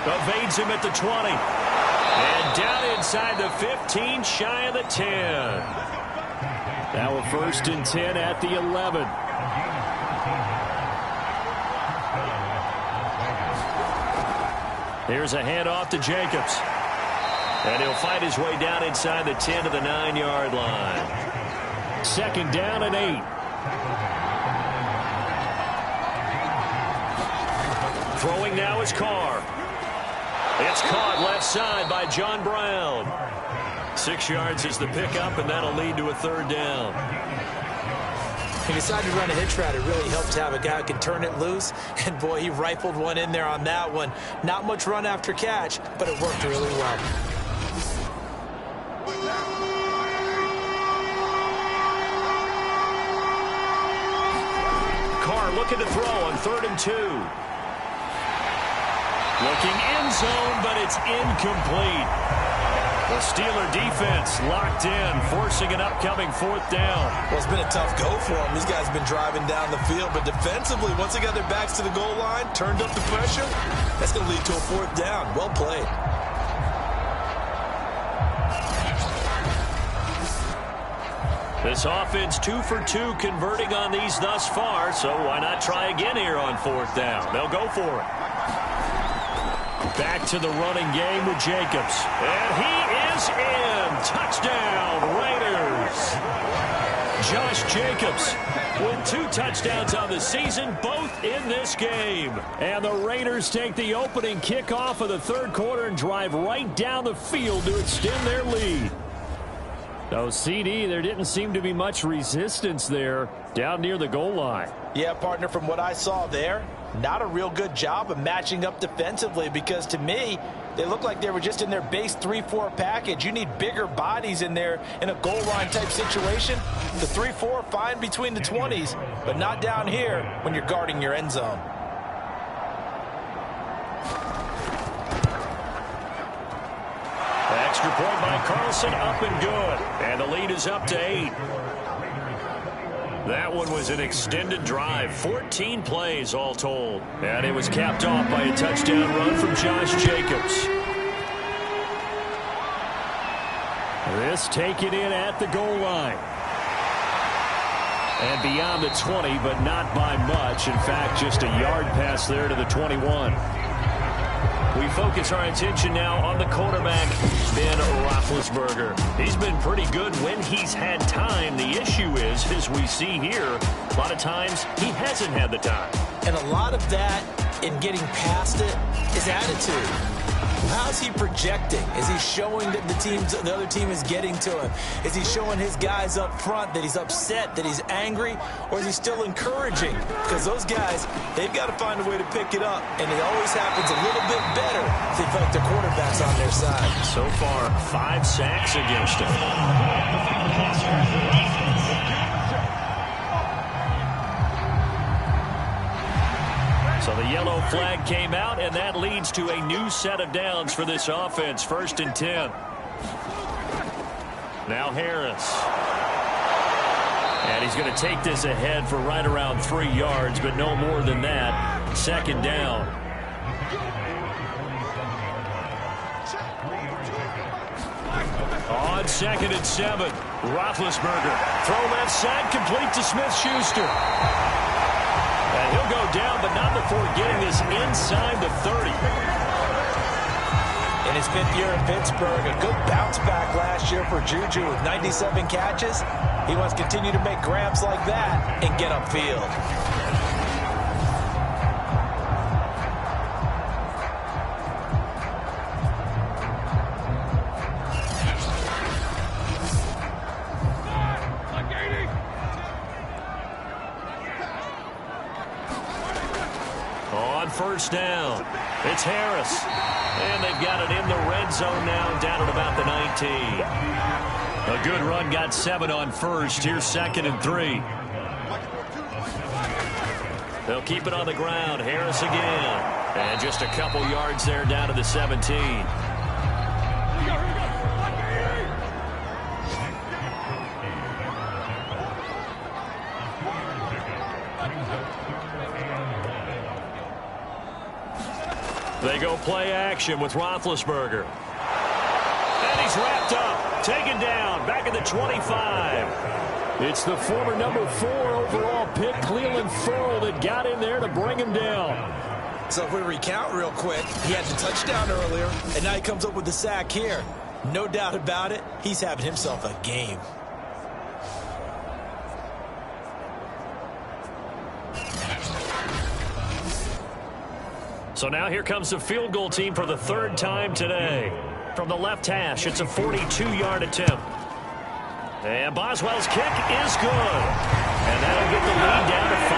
Evades him at the 20. And down inside the 15, shy of the 10. Now a 1st and 10 at the 11. Here's a handoff to Jacobs. And he'll fight his way down inside the 10 to the 9-yard line. 2nd down and 8. Throwing now is Carr. It's caught left side by John Brown. 6 yards is the pickup, and that'll lead to a 3rd down. He decided to run a hitch route. It really helps to have a guy who can turn it loose. And, boy, he rifled one in there on that one. Not much run after catch, but it worked really well. Carr looking to throw on 3rd and 2. Looking end zone, but it's incomplete. The Steeler defense locked in, forcing an upcoming 4th down. Well, it's been a tough go for them. These guys have been driving down the field, but defensively, once they got their backs to the goal line, turned up the pressure, that's going to lead to a 4th down. Well played. This offense 2 for 2 converting on these thus far, so why not try again here on 4th down? They'll go for it. Back to the running game with Jacobs. And he is in. Touchdown, Raiders. Josh Jacobs with 2 touchdowns on the season, both in this game. And the Raiders take the opening kickoff of the 3rd quarter and drive right down the field to extend their lead. Oh, CD, there didn't seem to be much resistance there down near the goal line. Yeah, partner, from what I saw there, not a real good job of matching up defensively, because to me, they look like they were just in their base 3-4 package. You need bigger bodies in there in a goal line type situation. The 3-4, fine between the 20s, but not down here when you're guarding your end zone. Extra point by Carlson, up and good. And the lead is up to 8. That one was an extended drive, 14 plays all told. And it was capped off by a touchdown run from Josh Jacobs. This taken in at the goal line. And beyond the 20, but not by much. In fact, just a yard pass there to the 21. We focus our attention now on the quarterback, Ben Roethlisberger. He's been pretty good when he's had time. The issue is, as we see here, a lot of times he hasn't had the time. And a lot of that, in getting past it, is attitude. How's he projecting? Is he showing that the other team is getting to him? Is he showing his guys up front that he's upset, that he's angry, or is he still encouraging? Because those guys, they've got to find a way to pick it up, and it always happens a little bit better if they feel like their quarterback's on their side. So far, 5 sacks against him. So the yellow flag came out, and that leads to a new set of downs for this offense. 1st and 10. Now Harris. And he's going to take this ahead for right around 3 yards, but no more than that. 2nd down. On 2nd and 7. Roethlisberger. Throw left side, complete to Smith-Schuster. And he'll go down, but not before getting this inside the 30. In his 5th year in Pittsburgh, a good bounce back last year for Juju with 97 catches. He wants to continue to make grabs like that and get upfield. On 1st down, it's Harris. And they've got it in the red zone now, down at about the 19. A good run, got 7 on 1st. Here's 2nd and 3. They'll keep it on the ground. Harris again. And just a couple yards there down to the 17. They go play action with Roethlisberger. And he's wrapped up, taken down, back at the 25. It's the former number 4 overall pick, Cleveland Ferrell, that got in there to bring him down. So if we recount real quick, he had the touchdown earlier, and now he comes up with the sack here. No doubt about it, he's having himself a game. So now here comes the field goal team for the 3rd time today. From the left hash, it's a 42-yard attempt. And Boswell's kick is good. And that'll get the lead down to 5.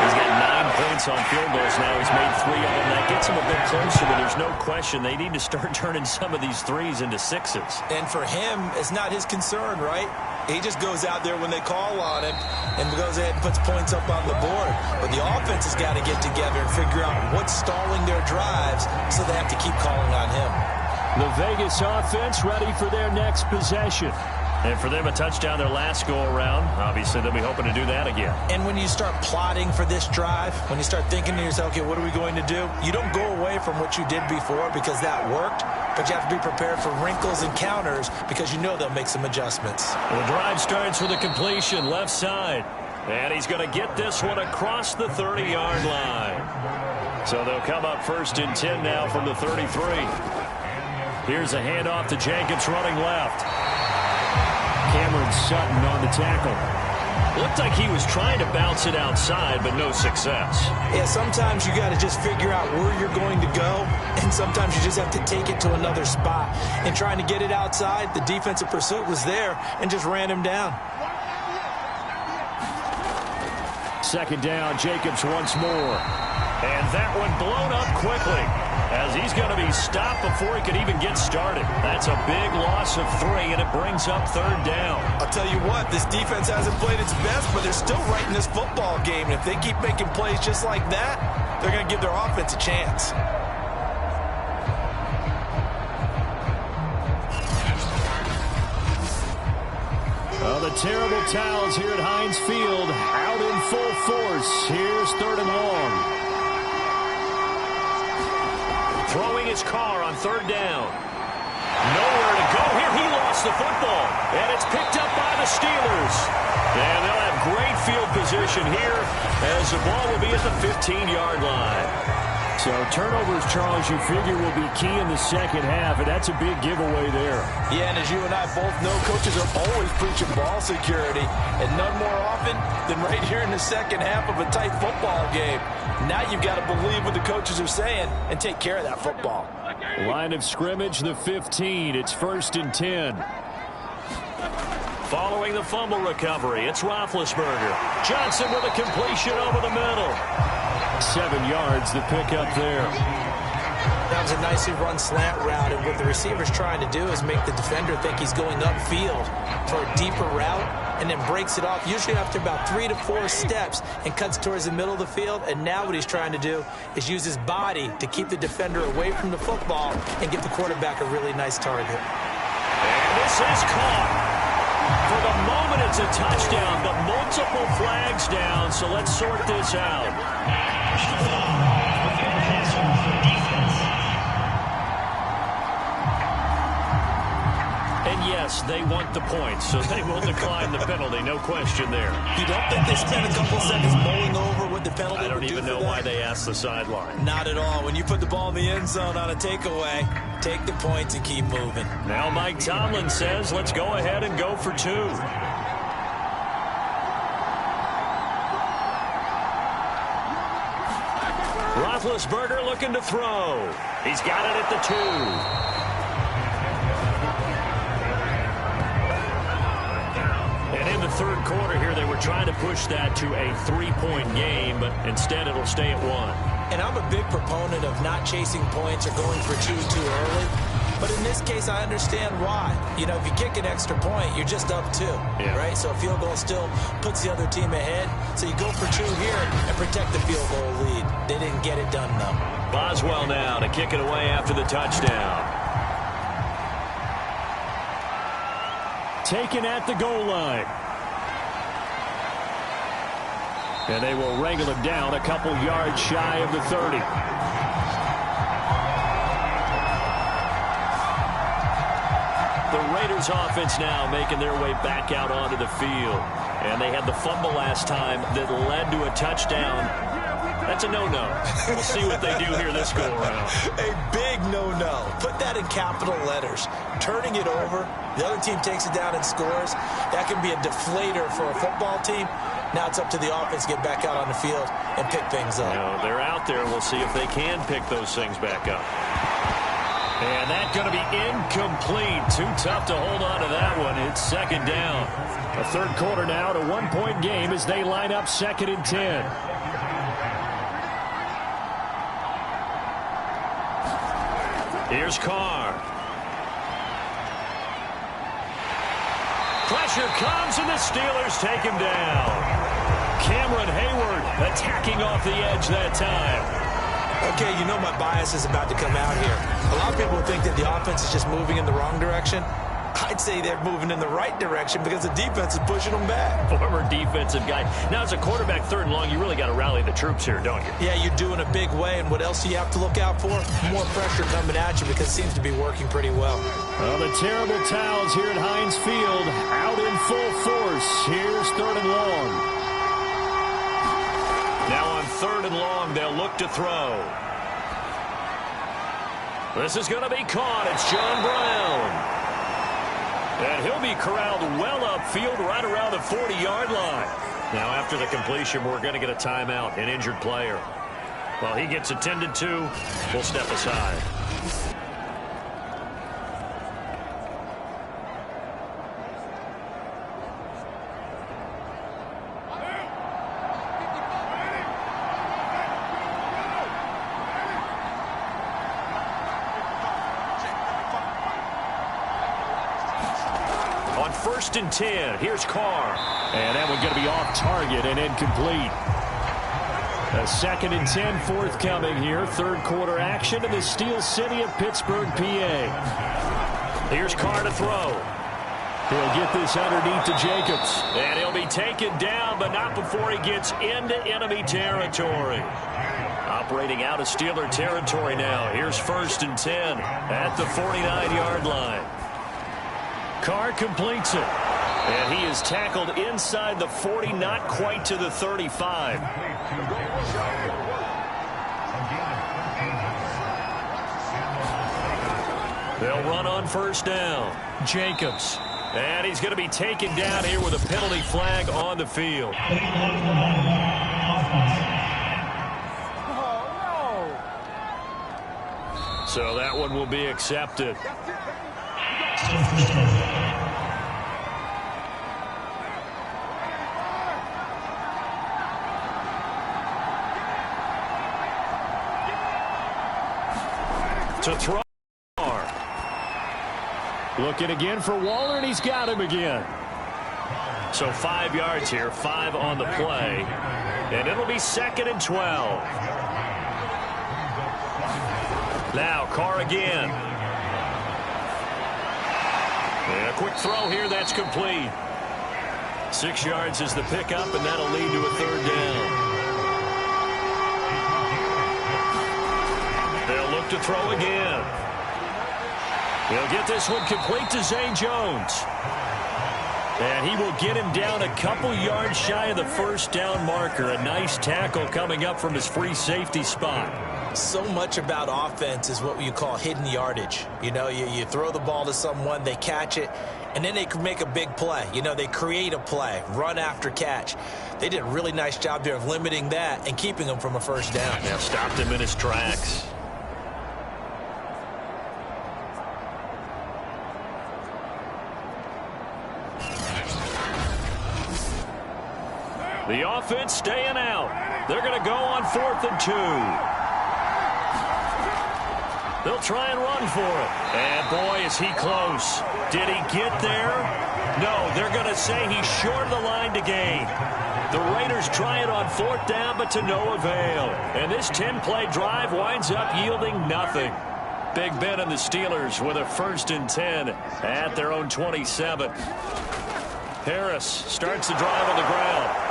He's got 9 points on field goals now. He's made 3 of them. That gets him a bit closer, but there's no question they need to start turning some of these 3s into 6s. And for him, it's not his concern, right? He just goes out there when they call on him and goes ahead and puts points up on the board. But the offense has got to get together and figure out what's stalling their drives, so they have to keep calling on him. The Vegas offense ready for their next possession. And for them, a touchdown their last go-around. Obviously, they'll be hoping to do that again. And when you start plotting for this drive, when you start thinking to yourself, okay, what are we going to do? You don't go away from what you did before because that worked, but you have to be prepared for wrinkles and counters because you know they'll make some adjustments. The drive starts with a completion left side. And he's going to get this one across the 30-yard line. So they'll come up 1st and 10 now from the 33. Here's a handoff to Jacobs running left. Cameron Sutton on the tackle. Looked like he was trying to bounce it outside, but no success. Yeah, sometimes you got to just figure out where you're going to go, and sometimes you just have to take it to another spot. And trying to get it outside, the defensive pursuit was there and just ran him down. Second down, Jacobs once more. And that one blown up quickly, as he's going to be stopped before he could even get started. That's a big loss of 3, and it brings up third down. I'll tell you what, this defense hasn't played its best, but they're still right in this football game. And if they keep making plays just like that, they're going to give their offense a chance. Oh, the terrible towels here at Heinz Field, out in full force. Here's third and long. Throwing his car on third down. Nowhere to go here. He lost the football. And it's picked up by the Steelers. And they'll have great field position here as the ball will be at the 15-yard line. So turnovers, Charles, you figure will be key in the second half, and that's a big giveaway there. Yeah, and as you and I both know, coaches are always preaching ball security, and none more often than right here in the second half of a tight football game. Now you've got to believe what the coaches are saying and take care of that football. Line of scrimmage, the 15. It's 1st and 10. Following the fumble recovery, it's Roethlisberger. Johnson with a completion over the middle. 7 yards, the pickup there. That was a nicely run slant route, and what the receiver's trying to do is make the defender think he's going upfield for a deeper route, and then breaks it off, usually after about 3 to 4 steps, and cuts towards the middle of the field. And now what he's trying to do is use his body to keep the defender away from the football and give the quarterback a really nice target. And this is caught. For the moment, it's a touchdown, but multiple flags down, so let's sort this out. And yes, they want the points, so they will decline the penalty, no question there. You don't think they spent a couple seconds mulling over what the penalty I don't would do even for know them? why they asked the sideline. Not at all. When you put the ball in the end zone on a takeaway, take the points and keep moving. Now Mike Tomlin says, let's go ahead and go for 2. Roethlisberger looking to throw. He's got it at the 2. And in the third quarter here, they were trying to push that to a 3-point game, but instead it'll stay at 1. And I'm a big proponent of not chasing points or going for 2 too early. But in this case, I understand why. You know, if you kick an extra point, you're just up 2, right? So a field goal still puts the other team ahead. So you go for 2 here and protect the field goal lead. They didn't get it done, though. Boswell now to kick it away after the touchdown. Taken at the goal line. And they will wrangle him down a couple yards shy of the 30. The Raiders offense now making their way back out onto the field. And they had the fumble last time that led to a touchdown. That's a no-no. We'll see what they do here this go-around. A big no-no. Put that in capital letters. Turning it over, the other team takes it down and scores. That can be a deflator for a football team. Now it's up to the offense to get back out on the field and pick things up. You know, they're out there. We'll see if they can pick those things back up. And that's going to be incomplete. Too tough to hold on to that one. It's second down. A third quarter now, a 1-point game as they line up 2nd and 10. Here's Carr. Pressure comes, and the Steelers take him down. Cameron Hayward attacking off the edge that time. Okay, you know my bias is about to come out here. A lot of people think that the offense is just moving in the wrong direction. I'd say they're moving in the right direction because the defense is pushing them back. Former defensive guy. Now, as a quarterback 3rd and long, you really got to rally the troops here, don't you? Yeah, you're doing a big way, and what else do you have to look out for? More pressure coming at you because it seems to be working pretty well. Well, the terrible towels here at Heinz Field, out in full force. Here's 3rd and long. Now on 3rd and long, they'll look to throw. This is going to be caught. It's John Brown. And he'll be corralled well upfield right around the 40-yard line. Now, after the completion, we're going to get a timeout, an injured player. While he gets attended to, we'll step aside. On 1st and 10, here's Carr. And that one's going to be off target and incomplete. A 2nd and 10 forthcoming here. Third quarter action in the Steel City of Pittsburgh, PA. Here's Carr to throw. He'll get this underneath to Jacobs. And he'll be taken down, but not before he gets into enemy territory. Operating out of Steeler territory now. Here's 1st and 10 at the 49-yard line. Carr completes it. And he is tackled inside the 40, not quite to the 35. They'll run on 1st down. Jacobs. And he's going to be taken down here with a penalty flag on the field. So that one will be accepted. To throw. Looking again for Waller, and he's got him again. So 5 yards here, 5 on the play. And it'll be 2nd and 12. Now Carr again. And a quick throw here, that's complete. 6 yards is the pickup, and that'll lead to a 3rd down. They'll look to throw again. He'll get this one complete to Zane Jones. And he will get him down a couple yards shy of the 1st down marker. A nice tackle coming up from his free safety spot. So much about offense is what you call hidden yardage. You know, you throw the ball to someone, they catch it, and then they can make a big play. You know, they create a play, run after catch. They did a really nice job there of limiting that and keeping him from a 1st down. Now stopped him in his tracks. The offense staying out. They're going to go on 4th and 2. They'll try and run for it. And boy, is he close. Did he get there? No, they're going to say he's short of the line to gain. The Raiders try it on 4th down, but to no avail. And this 10-play drive winds up yielding nothing. Big Ben and the Steelers with a 1st and 10 at their own 27. Harris starts the drive on the ground.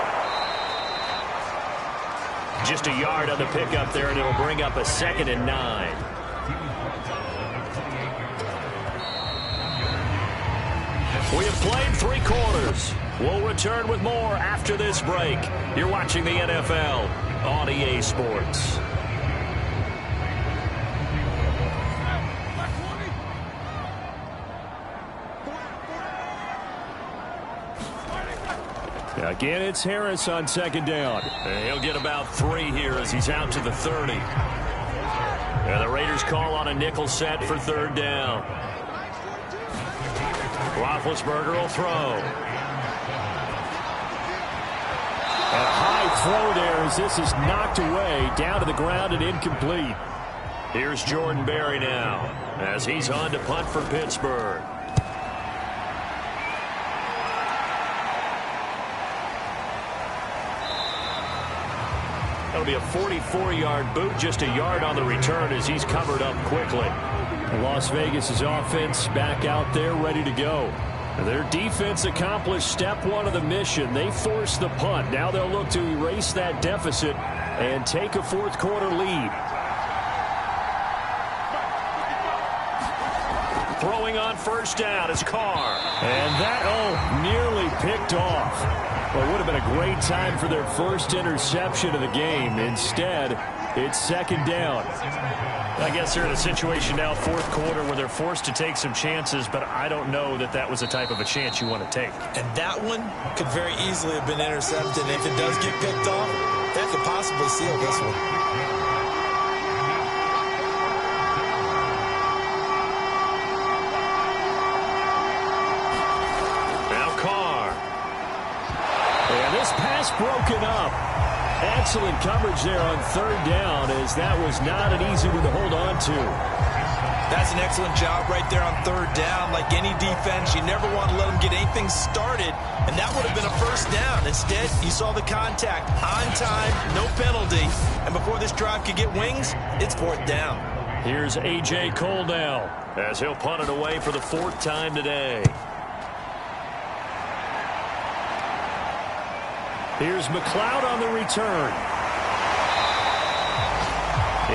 Just a yard on the pickup there, and it'll bring up a 2nd and 9. We have played 3 quarters. We'll return with more after this break. You're watching the NFL on EA Sports. Again, it's Harris on 2nd down. And he'll get about 3 here as he's out to the 30. And the Raiders call on a nickel set for 3rd down. Roethlisberger will throw. A high throw there as this is knocked away, down to the ground and incomplete. Here's Jordan Berry now as he's on to punt for Pittsburgh. That'll be a 44-yard boot, just a yard on the return as he's covered up quickly. Las Vegas' offense back out there ready to go. Their defense accomplished step 1 of the mission. They forced the punt. Now they'll look to erase that deficit and take a 4th quarter lead. Throwing on 1st down is Carr. And that, nearly picked off. Well, it would have been a great time for their first interception of the game. Instead, It's second down. I guess they're in a situation now, fourth quarter, where they're forced to take some chances, but I don't know that that was the type of a chance you want to take. And that one could very easily have been intercepted. If it does get picked off, that could possibly seal this one. Now Carr. And this pass broken up. Excellent coverage there on third down, as that was not an easy one to hold on to. That's an excellent job right there on third down. Like any defense, you never want to let them get anything started, and that would have been a first down. Instead, you saw the contact on time, no penalty, and before this drive could get wings, it's fourth down. Here's A.J. Cole now, as he'll punt it away for the fourth time today. Here's McLeod on the return.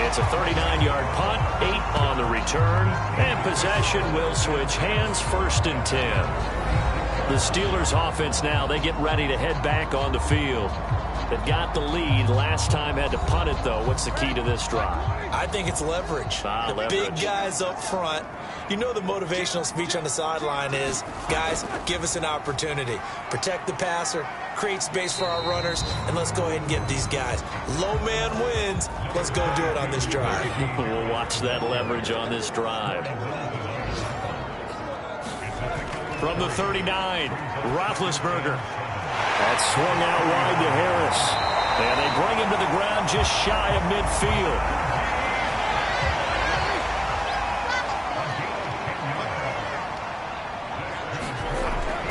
It's a 39-yard punt, 8 on the return, and possession will switch hands, first and 10. The Steelers offense now, they get ready to head back on the field. They've got the lead. Last time had to punt it, though. What's the key to this drive? I think it's leverage. The big guys up front. You know the motivational speech on the sideline is, guys, give us an opportunity. Protect the passer, create space for our runners, and let's go ahead and get these guys. Low man wins. Let's go do it on this drive. We'll watch that leverage on this drive. From the 39, Roethlisberger. That's swung out wide to Harris. And they bring him to the ground just shy of midfield.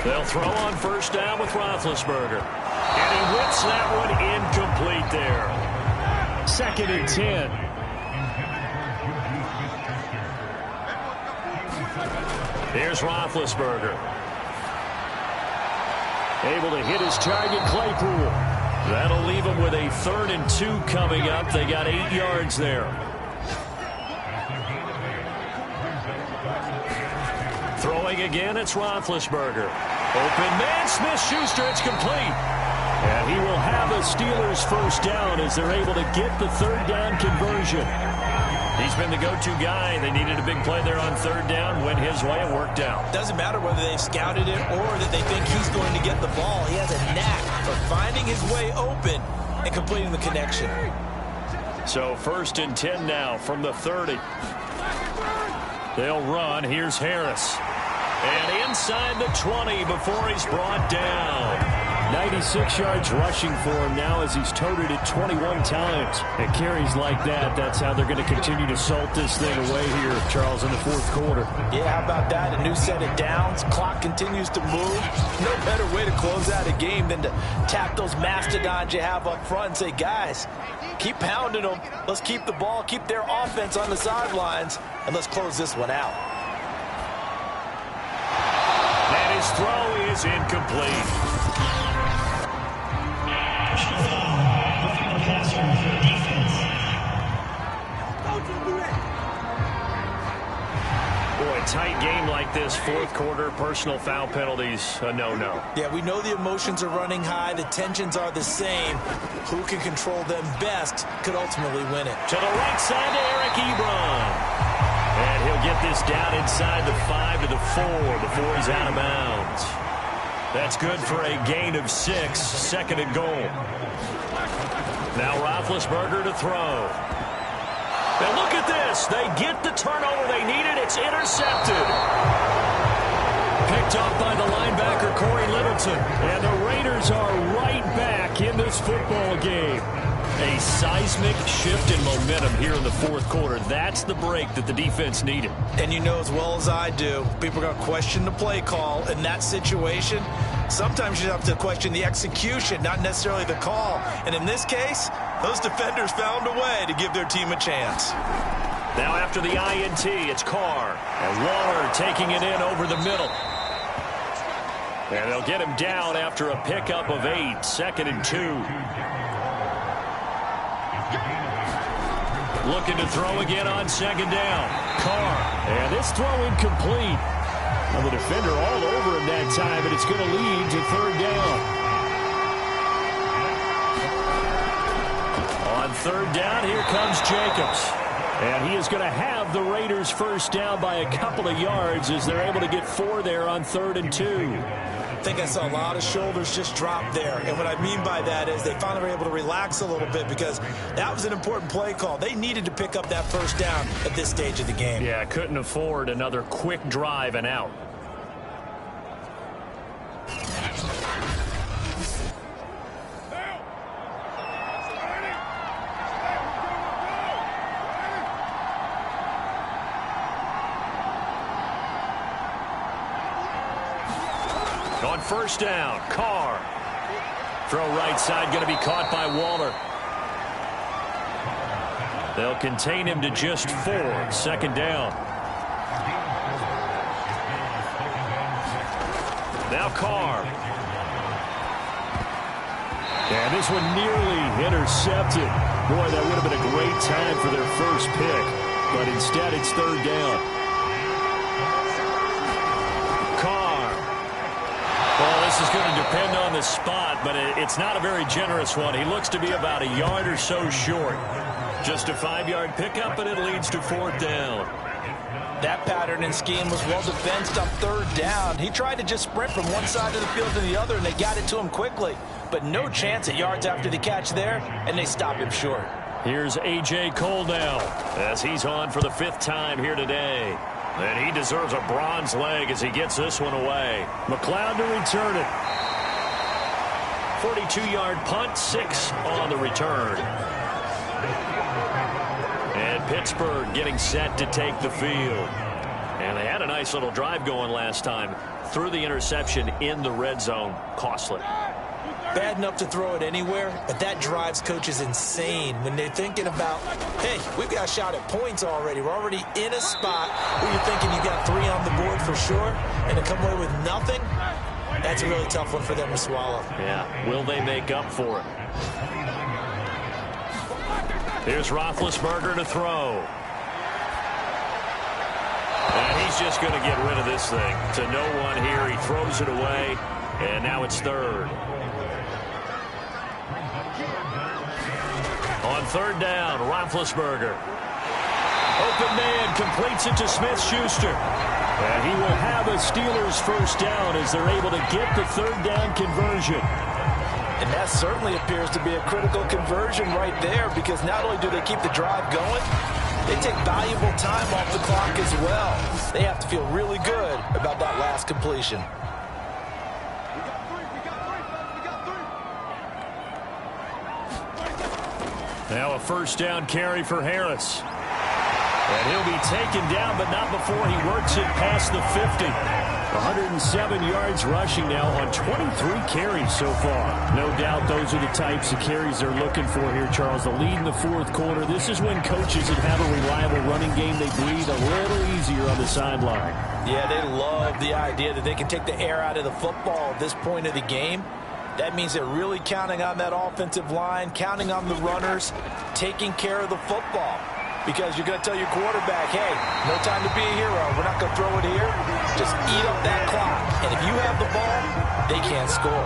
They'll throw on first down with Roethlisberger. And he whips that one incomplete there. Second and 10. Here's Roethlisberger. Able to hit his target, Claypool. That'll leave him with a 3rd and 2 coming up. They got 8 yards there. Throwing again, it's Roethlisberger. Open man, Smith-Schuster, it's complete. And he will have the Steelers first down as they're able to get the third down conversion. He's been the go-to guy. They needed a big play there on third down. Went his way, it worked out. Doesn't matter whether they've scouted it or that they think he's going to get the ball. He has a knack for finding his way open and completing the connection. So 1st and 10 now from the 30. They'll run. Here's Harris. And inside the 20 before he's brought down. 96 yards rushing for him now as he's toted it 21 times. And carries like that, that's how they're going to continue to salt this thing away here, Charles, in the fourth quarter. Yeah, how about that? A new set of downs. Clock continues to move. No better way to close out a game than to tap those mastodons you have up front and say, guys, keep pounding them. Let's keep the ball, keep their offense on the sidelines, and let's close this one out. And his throw is incomplete. Boy, tight game like this, fourth quarter, personal foul penalties, a no-no. Yeah, we know the emotions are running high, the tensions are the same. Who can control them best could ultimately win it. To the right side to Eric Ebron. And he'll get this down inside the 5 to the 4 before he's out of bounds. That's good for a gain of 6, 2nd and goal. Now Roethlisberger to throw. And look at this. They get the turnover they needed. It's intercepted. Picked off by the linebacker, Corey Littleton. And the Raiders are right back in this football game. A seismic shift in momentum here in the fourth quarter. That's the break that the defense needed. And you know as well as I do, people are going to question the play call in that situation. Sometimes you have to question the execution, not necessarily the call. And in this case, those defenders found a way to give their team a chance. Now after the INT, it's Carr. And Waller taking it in over the middle. And they'll get him down after a pickup of 8, 2nd and 2. Looking to throw again on 2nd down. Carr. And this throw incomplete. Well, the defender all over him that time, but it's going to lead to 3rd down. On third down, here comes Jacobs. And he is going to have the Raiders first down by a couple of yards as they're able to get 4 there on 3rd and 2. I think I saw a lot of shoulders just drop there. And what I mean by that is they finally were able to relax a little bit because that was an important play call. They needed to pick up that first down at this stage of the game. Yeah, couldn't afford another quick drive and out. On first down, Carr. Throw right side, going to be caught by Waller. They'll contain him to just 4. 2nd down. Now Carr. And this one nearly intercepted. Boy, that would have been a great time for their first pick. But instead, it's 3rd down. Well, this is going to depend on the spot, but it's not a very generous one. He looks to be about a yard or so short. Just a 5-yard pickup, and it leads to 4th down. That pattern and scheme was well defensed on 3rd down. He tried to just sprint from one side of the field to the other, and they got it to him quickly. But no chance at yards after the catch there, and they stop him short. Here's A.J. Cole now as he's on for the 5th time here today. And he deserves a bronze leg as he gets this one away. McLeod to return it. 42-yard punt, 6 on the return. And Pittsburgh getting set to take the field. And they had a nice little drive going last time. Threw the interception in the red zone. Costly. Bad enough to throw it anywhere, but that drives coaches insane when they're thinking about, hey, we've got a shot at points already. We're already in a spot where you're thinking you got 3 on the board for sure, and to come away with nothing, that's a really tough one for them to swallow. Yeah, will they make up for it? Here's Roethlisberger to throw. And he's just going to get rid of this thing. To no one here, he throws it away, and now it's 3rd. On 3rd down, Roethlisberger. Open man completes it to Smith-Schuster. And he will have a Steelers first down as they're able to get the 3rd down conversion. And that certainly appears to be a critical conversion right there because not only do they keep the drive going, they take valuable time off the clock as well. They have to feel really good about that last completion. Now a first down carry for Harris. And he'll be taken down, but not before he works it past the 50. 107 yards rushing now on 23 carries so far. No doubt those are the types of carries they're looking for here, Charles. The lead in the 4th quarter. This is when coaches that have a reliable running game, they breathe a little easier on the sideline. Yeah, they love the idea that they can take the air out of the football at this point of the game. That means they're really counting on that offensive line, counting on the runners, taking care of the football. Because you're going to tell your quarterback, hey, no time to be a hero. We're not going to throw it here. Just eat up that clock. And if you have the ball, they can't score.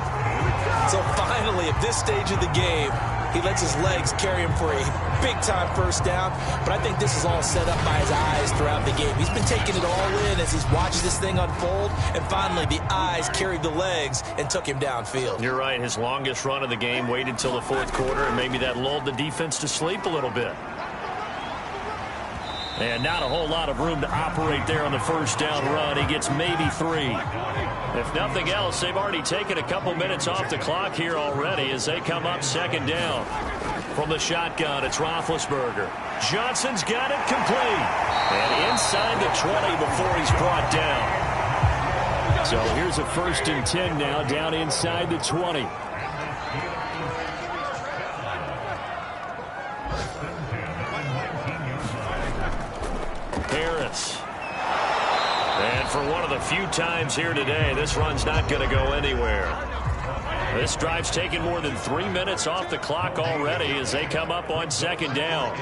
So finally, at this stage of the game, he lets his legs carry him for a big-time first down. But I think this is all set up by his eyes throughout the game. He's been taking it all in as he's watched this thing unfold. And finally, the eyes carried the legs and took him downfield. You're right. His longest run of the game waited until the 4th quarter, and maybe that lulled the defense to sleep a little bit. And not a whole lot of room to operate there on the first down run. He gets maybe 3. If nothing else, they've already taken a couple minutes off the clock here already as they come up 2nd down. From the shotgun, it's Roethlisberger. Johnson's got it complete. And inside the 20 before he's brought down. So here's a 1st and 10 now down inside the 20. Harris. And for one of the few times here today, this run's not going to go anywhere. This drive's taken more than 3 minutes off the clock already as they come up on 2nd down.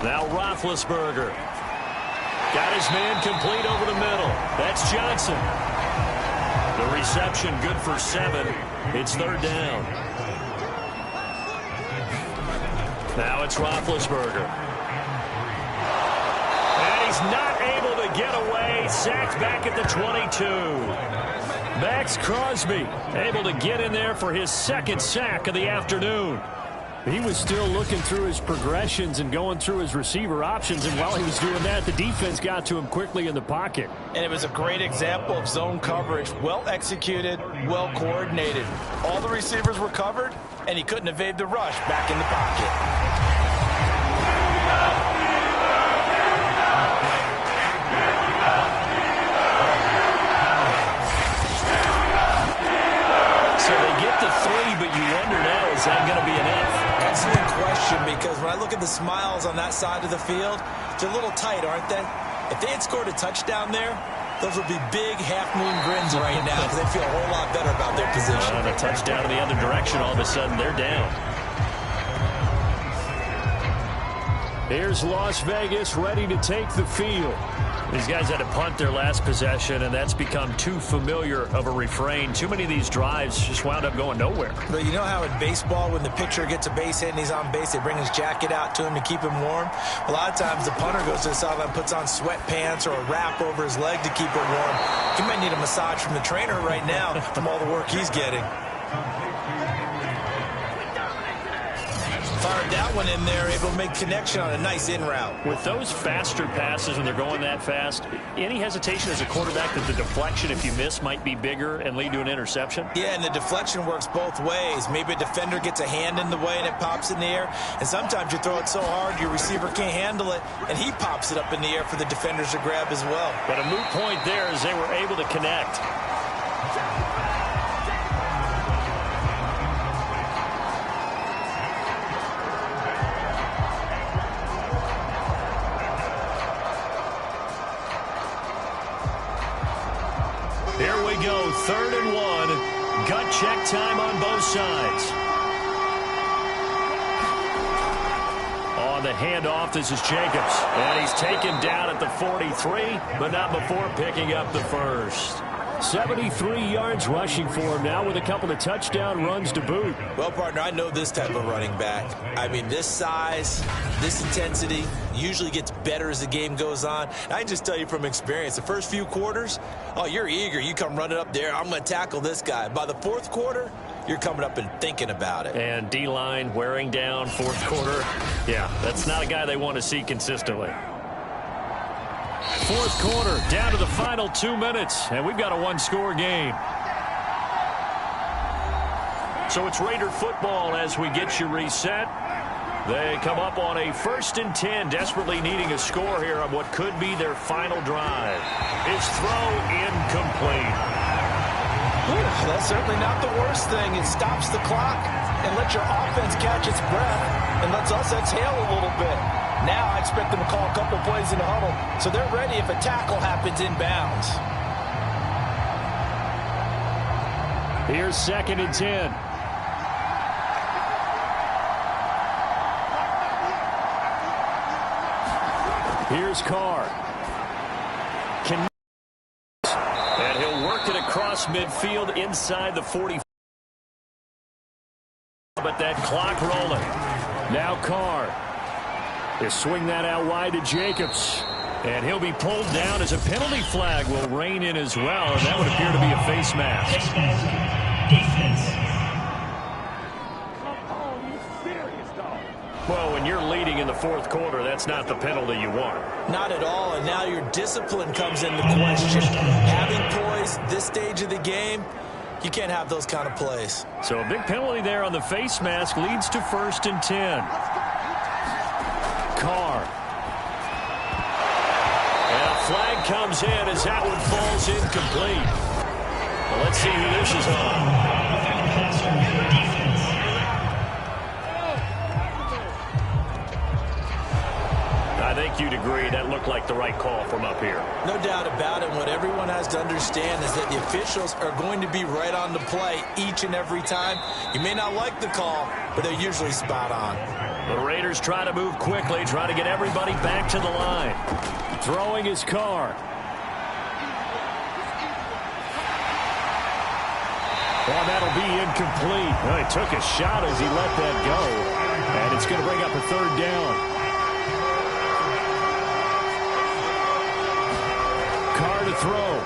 Now Roethlisberger. Got his man complete over the middle. That's Johnson. The reception good for 7. It's third down. Now it's Roethlisberger. And he's not able to get away. Sacked back at the 22. Max Crosby able to get in there for his second sack of the afternoon. He was still looking through his progressions and going through his receiver options, and while he was doing that, the defense got to him quickly in the pocket. And it was a great example of zone coverage. Well executed, well coordinated. All the receivers were covered, and he couldn't evade the rush back in the pocket. So they get to 3, but you wonder now, is that going to be enough? Excellent question, because when I look at the smiles on that side of the field, they're a little tight, aren't they? If they had scored a touchdown there, those would be big half-moon grins right now because they feel a whole lot better about their position. And a touchdown in the other direction, all of a sudden they're down. Here's Las Vegas ready to take the field. These guys had to punt their last possession, and that's become too familiar of a refrain. Too many of these drives just wound up going nowhere. But you know how in baseball, when the pitcher gets a base hit and he's on base, they bring his jacket out to him to keep him warm? A lot of times the punter goes to the sideline, puts on sweatpants or a wrap over his leg to keep it warm. He might need a massage from the trainer right now from all the work he's getting. Fired that one in there, able to make connection on a nice in route. With those faster passes when they're going that fast, any hesitation as a quarterback that the deflection, if you miss, might be bigger and lead to an interception? Yeah, and the deflection works both ways. Maybe a defender gets a hand in the way and it pops in the air. And sometimes you throw it so hard your receiver can't handle it, and he pops it up in the air for the defenders to grab as well. But a moot point there as they were able to connect. Here we go, 3rd and 1. Gut check time on both sides. On the handoff, this is Jacobs. And he's taken down at the 43, but not before picking up the first. 73 yards rushing for him now with a couple of touchdown runs to boot. Well, partner, I know this type of running back. I mean, this size, this intensity usually gets better as the game goes on. I can just tell you from experience, the first few quarters, oh, you're eager. You come running up there, I'm going to tackle this guy. By the 4th quarter, you're coming up and thinking about it. And D-line wearing down 4th quarter. Yeah, that's not a guy they want to see consistently. 4th quarter, down to the final 2 minutes, and we've got a one-score game. So it's Raider football as we get you reset. They come up on a 1st and 10, desperately needing a score here on what could be their final drive. His throw incomplete. Ooh, that's certainly not the worst thing. It stops the clock and lets your offense catch its breath and lets us exhale a little bit. Now I expect them to call a couple plays in the huddle, so they're ready if a tackle happens inbounds. Here's 2nd and 10. Here's Carr. And he'll work it across midfield inside the 40. But that clock rolling. Now Carr. He'll swing that out wide to Jacobs. And he'll be pulled down as a penalty flag will rein in as well. And that would appear to be a face mask. Well, when you're leading in the 4th quarter, that's not the penalty you want. Not at all, and now your discipline comes into question. Having poise this stage of the game, you can't have those kind of plays. So a big penalty there on the face mask leads to 1st and 10. Carr. And a flag comes in as that one falls incomplete. Well, let's see who this is on. I think you'd agree that looked like the right call from up here. No doubt about it. What everyone has to understand is that the officials are going to be right on the play each and every time. You may not like the call, but they're usually spot on. The Raiders try to move quickly, try to get everybody back to the line. Throwing his Carr. Well, that'll be incomplete. Well, he took a shot as he let that go. And it's going to bring up a third down. Carr to throw.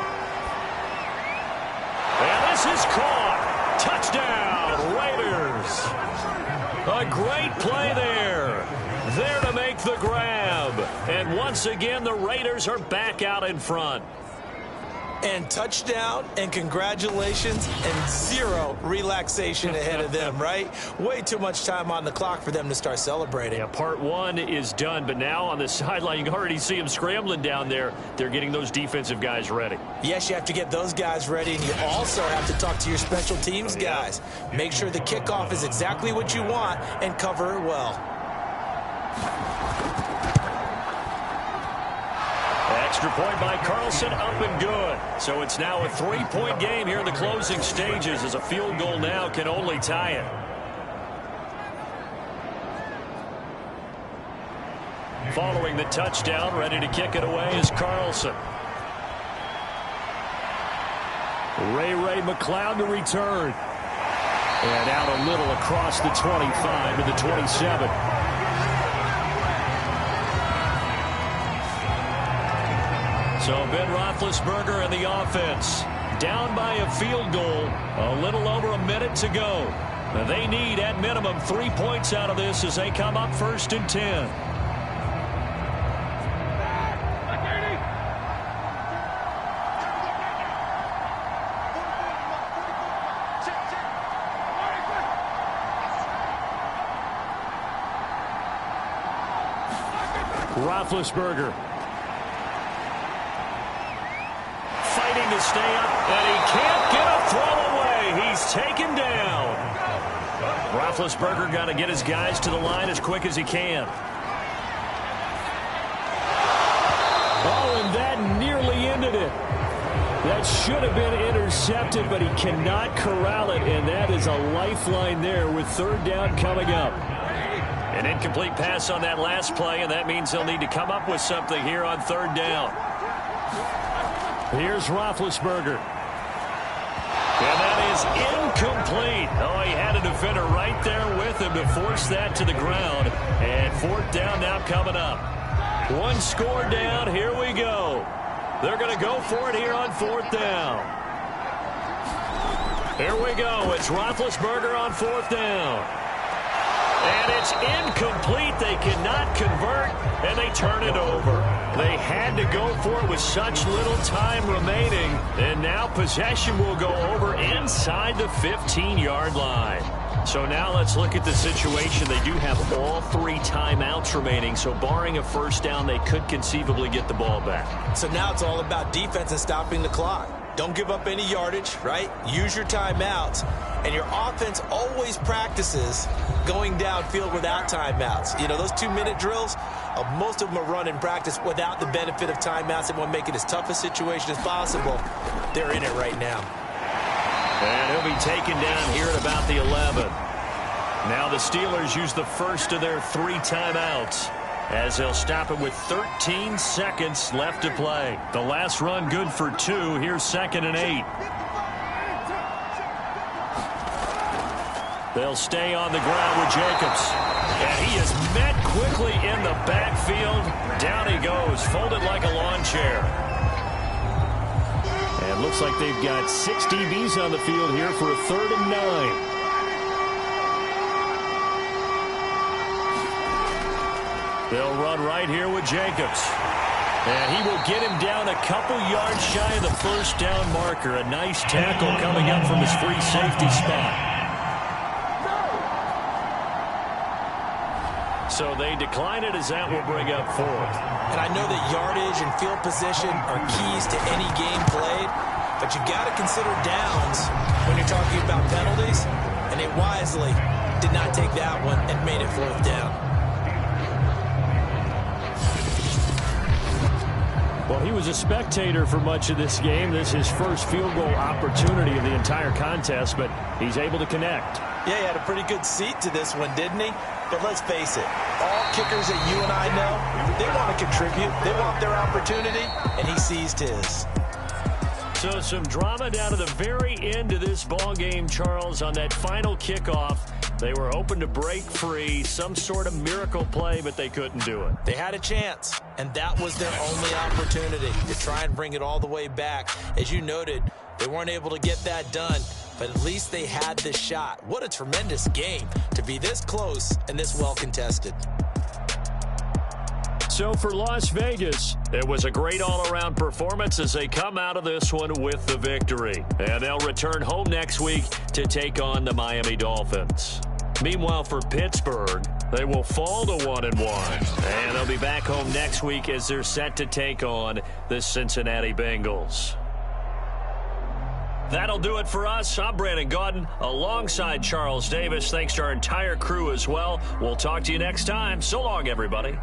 And this is caught. Touchdown, Raiders. A great play there. There to make the grab. And once again, the Raiders are back out in front. And touchdown, and congratulations, and zero relaxation ahead of them, right? Way too much time on the clock for them to start celebrating. Yeah, part one is done, but now on the sideline, you can already see them scrambling down there. They're getting those defensive guys ready. Yes, you have to get those guys ready, and you also have to talk to your special teams guys. Make sure the kickoff is exactly what you want and cover it well. Extra point by Carlson, up and good. So it's now a 3-point game here in the closing stages, as a field goal now can only tie it. Following the touchdown, ready to kick it away is Carlson. Ray McLeod to return. And out a little across the 25 to the 27. So Ben Roethlisberger and the offense down by a field goal, a little over a minute to go. They need at minimum 3 points out of this as they come up 1st and 10. Roethlisberger. To stay up, and he can't get a throw away. He's taken down. Roethlisberger got to get his guys to the line as quick as he can. Oh, and that nearly ended it. That should have been intercepted, but he cannot corral it, and that is a lifeline there with 3rd down coming up. An incomplete pass on that last play, and that means he'll need to come up with something here on 3rd down. Here's Roethlisberger. And that is incomplete. Oh, he had a defender right there with him to force that to the ground. And 4th down now coming up. 1 score down. Here we go. They're going to go for it here on 4th down. Here we go. It's Roethlisberger on 4th down. And it's incomplete. They cannot convert, and they turn it over. They had to go for it with such little time remaining, and now possession will go over inside the 15-yard line. So now let's look at the situation. They do have all 3 timeouts remaining, so barring a 1st down, they could conceivably get the ball back. So now it's all about defense and stopping the clock. Don't give up any yardage, right? Use your timeouts. And your offense always practices going downfield without timeouts. You know, those 2-minute drills, most of them are run in practice without the benefit of timeouts. They want to make it as tough a situation as possible. They're in it right now. And he'll be taken down here at about the 11. Now the Steelers use the first of their 3 timeouts, as they'll stop it with 13 seconds left to play. The last run good for 2. Here's 2nd and 8. They'll stay on the ground with Jacobs. And he is met quickly in the backfield. Down he goes, folded like a lawn chair. And looks like they've got 6 DBs on the field here for a 3rd and 9. They'll run right here with Jacobs. And he will get him down a couple yards shy of the 1st down marker. A nice tackle coming up from his free safety spot. So they decline it, as that will bring up 4th. And I know that yardage and field position are keys to any game played, but you got to consider downs when you're talking about penalties, and they wisely did not take that one and made it 4th down. Well, he was a spectator for much of this game. This is his first field goal opportunity of the entire contest, but he's able to connect. Yeah, he had a pretty good seat to this one, didn't he? But let's face it, all kickers that you and I know, they want to contribute. They want their opportunity, and he seized his. So some drama down to the very end of this ball game, Charles, on that final kickoff. They were hoping to break free, some sort of miracle play, but they couldn't do it. They had a chance, and that was their only opportunity to try and bring it all the way back. As you noted, they weren't able to get that done, but at least they had the shot. What a tremendous game to be this close and this well contested. So for Las Vegas, it was a great all-around performance as they come out of this one with the victory. And they'll return home next week to take on the Miami Dolphins. Meanwhile, for Pittsburgh, they will fall to 1-1. And they'll be back home next week as they're set to take on the Cincinnati Bengals. That'll do it for us. I'm Brandon Gaudin alongside Charles Davis. Thanks to our entire crew as well. We'll talk to you next time. So long, everybody.